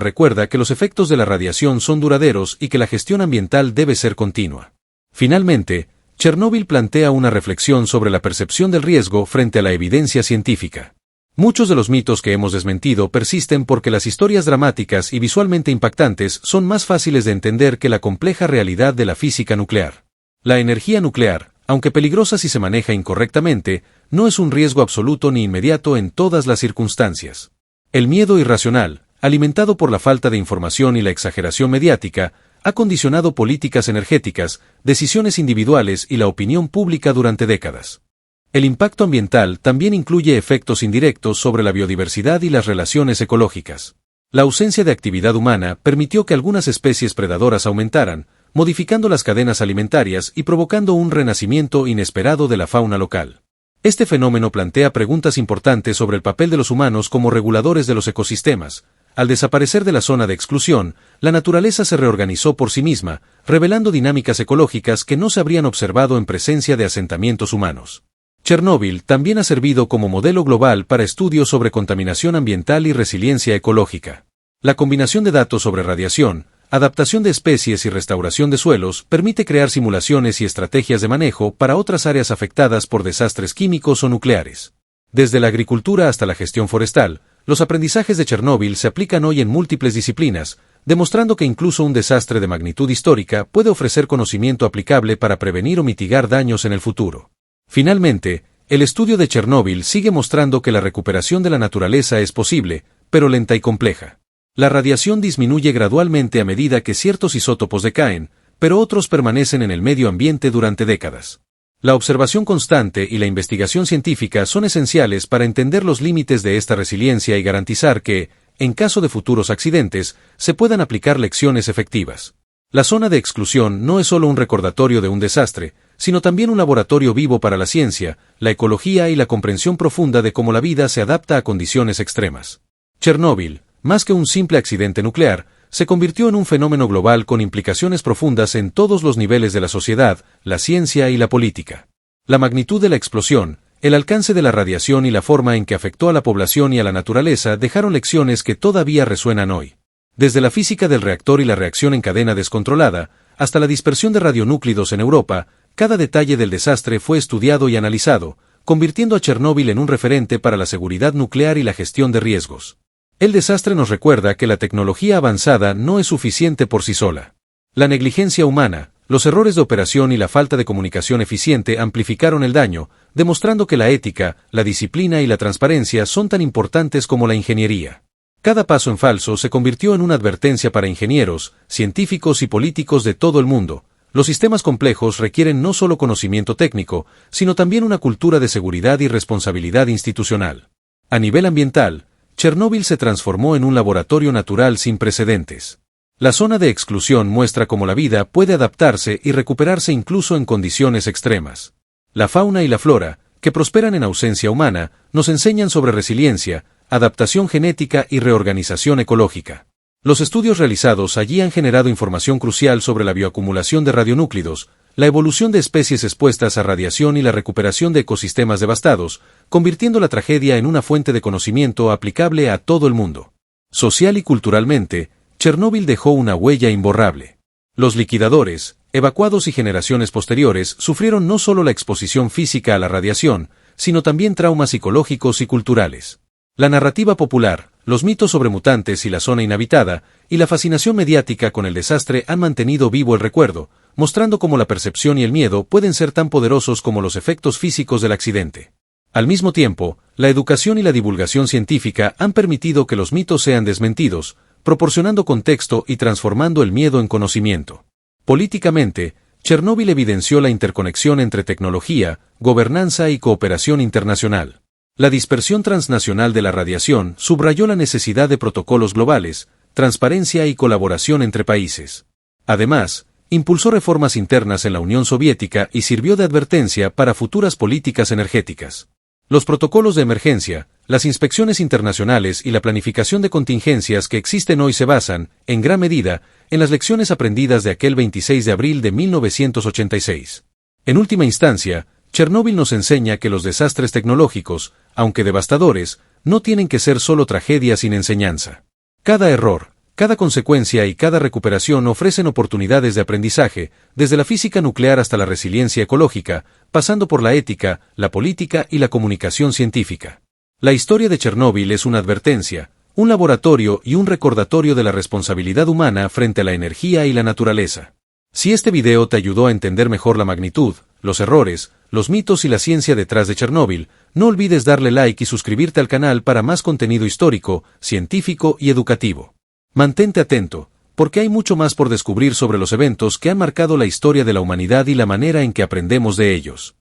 recuerda que los efectos de la radiación son duraderos y que la gestión ambiental debe ser continua. Finalmente, Chernóbil plantea una reflexión sobre la percepción del riesgo frente a la evidencia científica. Muchos de los mitos que hemos desmentido persisten porque las historias dramáticas y visualmente impactantes son más fáciles de entender que la compleja realidad de la física nuclear. La energía nuclear, aunque peligrosa si se maneja incorrectamente, no es un riesgo absoluto ni inmediato en todas las circunstancias. El miedo irracional, alimentado por la falta de información y la exageración mediática, ha condicionado políticas energéticas, decisiones individuales y la opinión pública durante décadas. El impacto ambiental también incluye efectos indirectos sobre la biodiversidad y las relaciones ecológicas. La ausencia de actividad humana permitió que algunas especies predadoras aumentaran, modificando las cadenas alimentarias y provocando un renacimiento inesperado de la fauna local. Este fenómeno plantea preguntas importantes sobre el papel de los humanos como reguladores de los ecosistemas. Al desaparecer de la zona de exclusión, la naturaleza se reorganizó por sí misma, revelando dinámicas ecológicas que no se habrían observado en presencia de asentamientos humanos. Chernóbil también ha servido como modelo global para estudios sobre contaminación ambiental y resiliencia ecológica. La combinación de datos sobre radiación, adaptación de especies y restauración de suelos permite crear simulaciones y estrategias de manejo para otras áreas afectadas por desastres químicos o nucleares. Desde la agricultura hasta la gestión forestal, los aprendizajes de Chernóbil se aplican hoy en múltiples disciplinas, demostrando que incluso un desastre de magnitud histórica puede ofrecer conocimiento aplicable para prevenir o mitigar daños en el futuro. Finalmente, el estudio de Chernóbil sigue mostrando que la recuperación de la naturaleza es posible, pero lenta y compleja. La radiación disminuye gradualmente a medida que ciertos isótopos decaen, pero otros permanecen en el medio ambiente durante décadas. La observación constante y la investigación científica son esenciales para entender los límites de esta resiliencia y garantizar que, en caso de futuros accidentes, se puedan aplicar lecciones efectivas. La zona de exclusión no es solo un recordatorio de un desastre, sino también un laboratorio vivo para la ciencia, la ecología y la comprensión profunda de cómo la vida se adapta a condiciones extremas. Chernóbil, más que un simple accidente nuclear, se convirtió en un fenómeno global con implicaciones profundas en todos los niveles de la sociedad, la ciencia y la política. La magnitud de la explosión, el alcance de la radiación y la forma en que afectó a la población y a la naturaleza dejaron lecciones que todavía resuenan hoy. Desde la física del reactor y la reacción en cadena descontrolada, hasta la dispersión de radionúclidos en Europa, cada detalle del desastre fue estudiado y analizado, convirtiendo a Chernóbil en un referente para la seguridad nuclear y la gestión de riesgos. El desastre nos recuerda que la tecnología avanzada no es suficiente por sí sola. La negligencia humana, los errores de operación y la falta de comunicación eficiente amplificaron el daño, demostrando que la ética, la disciplina y la transparencia son tan importantes como la ingeniería. Cada paso en falso se convirtió en una advertencia para ingenieros, científicos y políticos de todo el mundo. Los sistemas complejos requieren no solo conocimiento técnico, sino también una cultura de seguridad y responsabilidad institucional. A nivel ambiental, Chernóbil se transformó en un laboratorio natural sin precedentes. La zona de exclusión muestra cómo la vida puede adaptarse y recuperarse incluso en condiciones extremas. La fauna y la flora, que prosperan en ausencia humana, nos enseñan sobre resiliencia, adaptación genética y reorganización ecológica. Los estudios realizados allí han generado información crucial sobre la bioacumulación de radionúclidos, la evolución de especies expuestas a radiación y la recuperación de ecosistemas devastados, convirtiendo la tragedia en una fuente de conocimiento aplicable a todo el mundo. Social y culturalmente, Chernóbil dejó una huella imborrable. Los liquidadores, evacuados y generaciones posteriores sufrieron no solo la exposición física a la radiación, sino también traumas psicológicos y culturales. La narrativa popular, los mitos sobre mutantes y la zona inhabitada, y la fascinación mediática con el desastre han mantenido vivo el recuerdo, mostrando cómo la percepción y el miedo pueden ser tan poderosos como los efectos físicos del accidente. Al mismo tiempo, la educación y la divulgación científica han permitido que los mitos sean desmentidos, proporcionando contexto y transformando el miedo en conocimiento. Políticamente, Chernóbil evidenció la interconexión entre tecnología, gobernanza y cooperación internacional. La dispersión transnacional de la radiación subrayó la necesidad de protocolos globales, transparencia y colaboración entre países. Además, impulsó reformas internas en la Unión Soviética y sirvió de advertencia para futuras políticas energéticas. Los protocolos de emergencia, las inspecciones internacionales y la planificación de contingencias que existen hoy se basan, en gran medida, en las lecciones aprendidas de aquel 26 de abril de 1986. En última instancia, Chernóbil nos enseña que los desastres tecnológicos, aunque devastadores, no tienen que ser solo tragedias sin enseñanza. Cada error, cada consecuencia y cada recuperación ofrecen oportunidades de aprendizaje, desde la física nuclear hasta la resiliencia ecológica, pasando por la ética, la política y la comunicación científica. La historia de Chernóbil es una advertencia, un laboratorio y un recordatorio de la responsabilidad humana frente a la energía y la naturaleza. Si este video te ayudó a entender mejor la magnitud, los errores, los mitos y la ciencia detrás de Chernóbil, no olvides darle like y suscribirte al canal para más contenido histórico, científico y educativo. Mantente atento, porque hay mucho más por descubrir sobre los eventos que han marcado la historia de la humanidad y la manera en que aprendemos de ellos.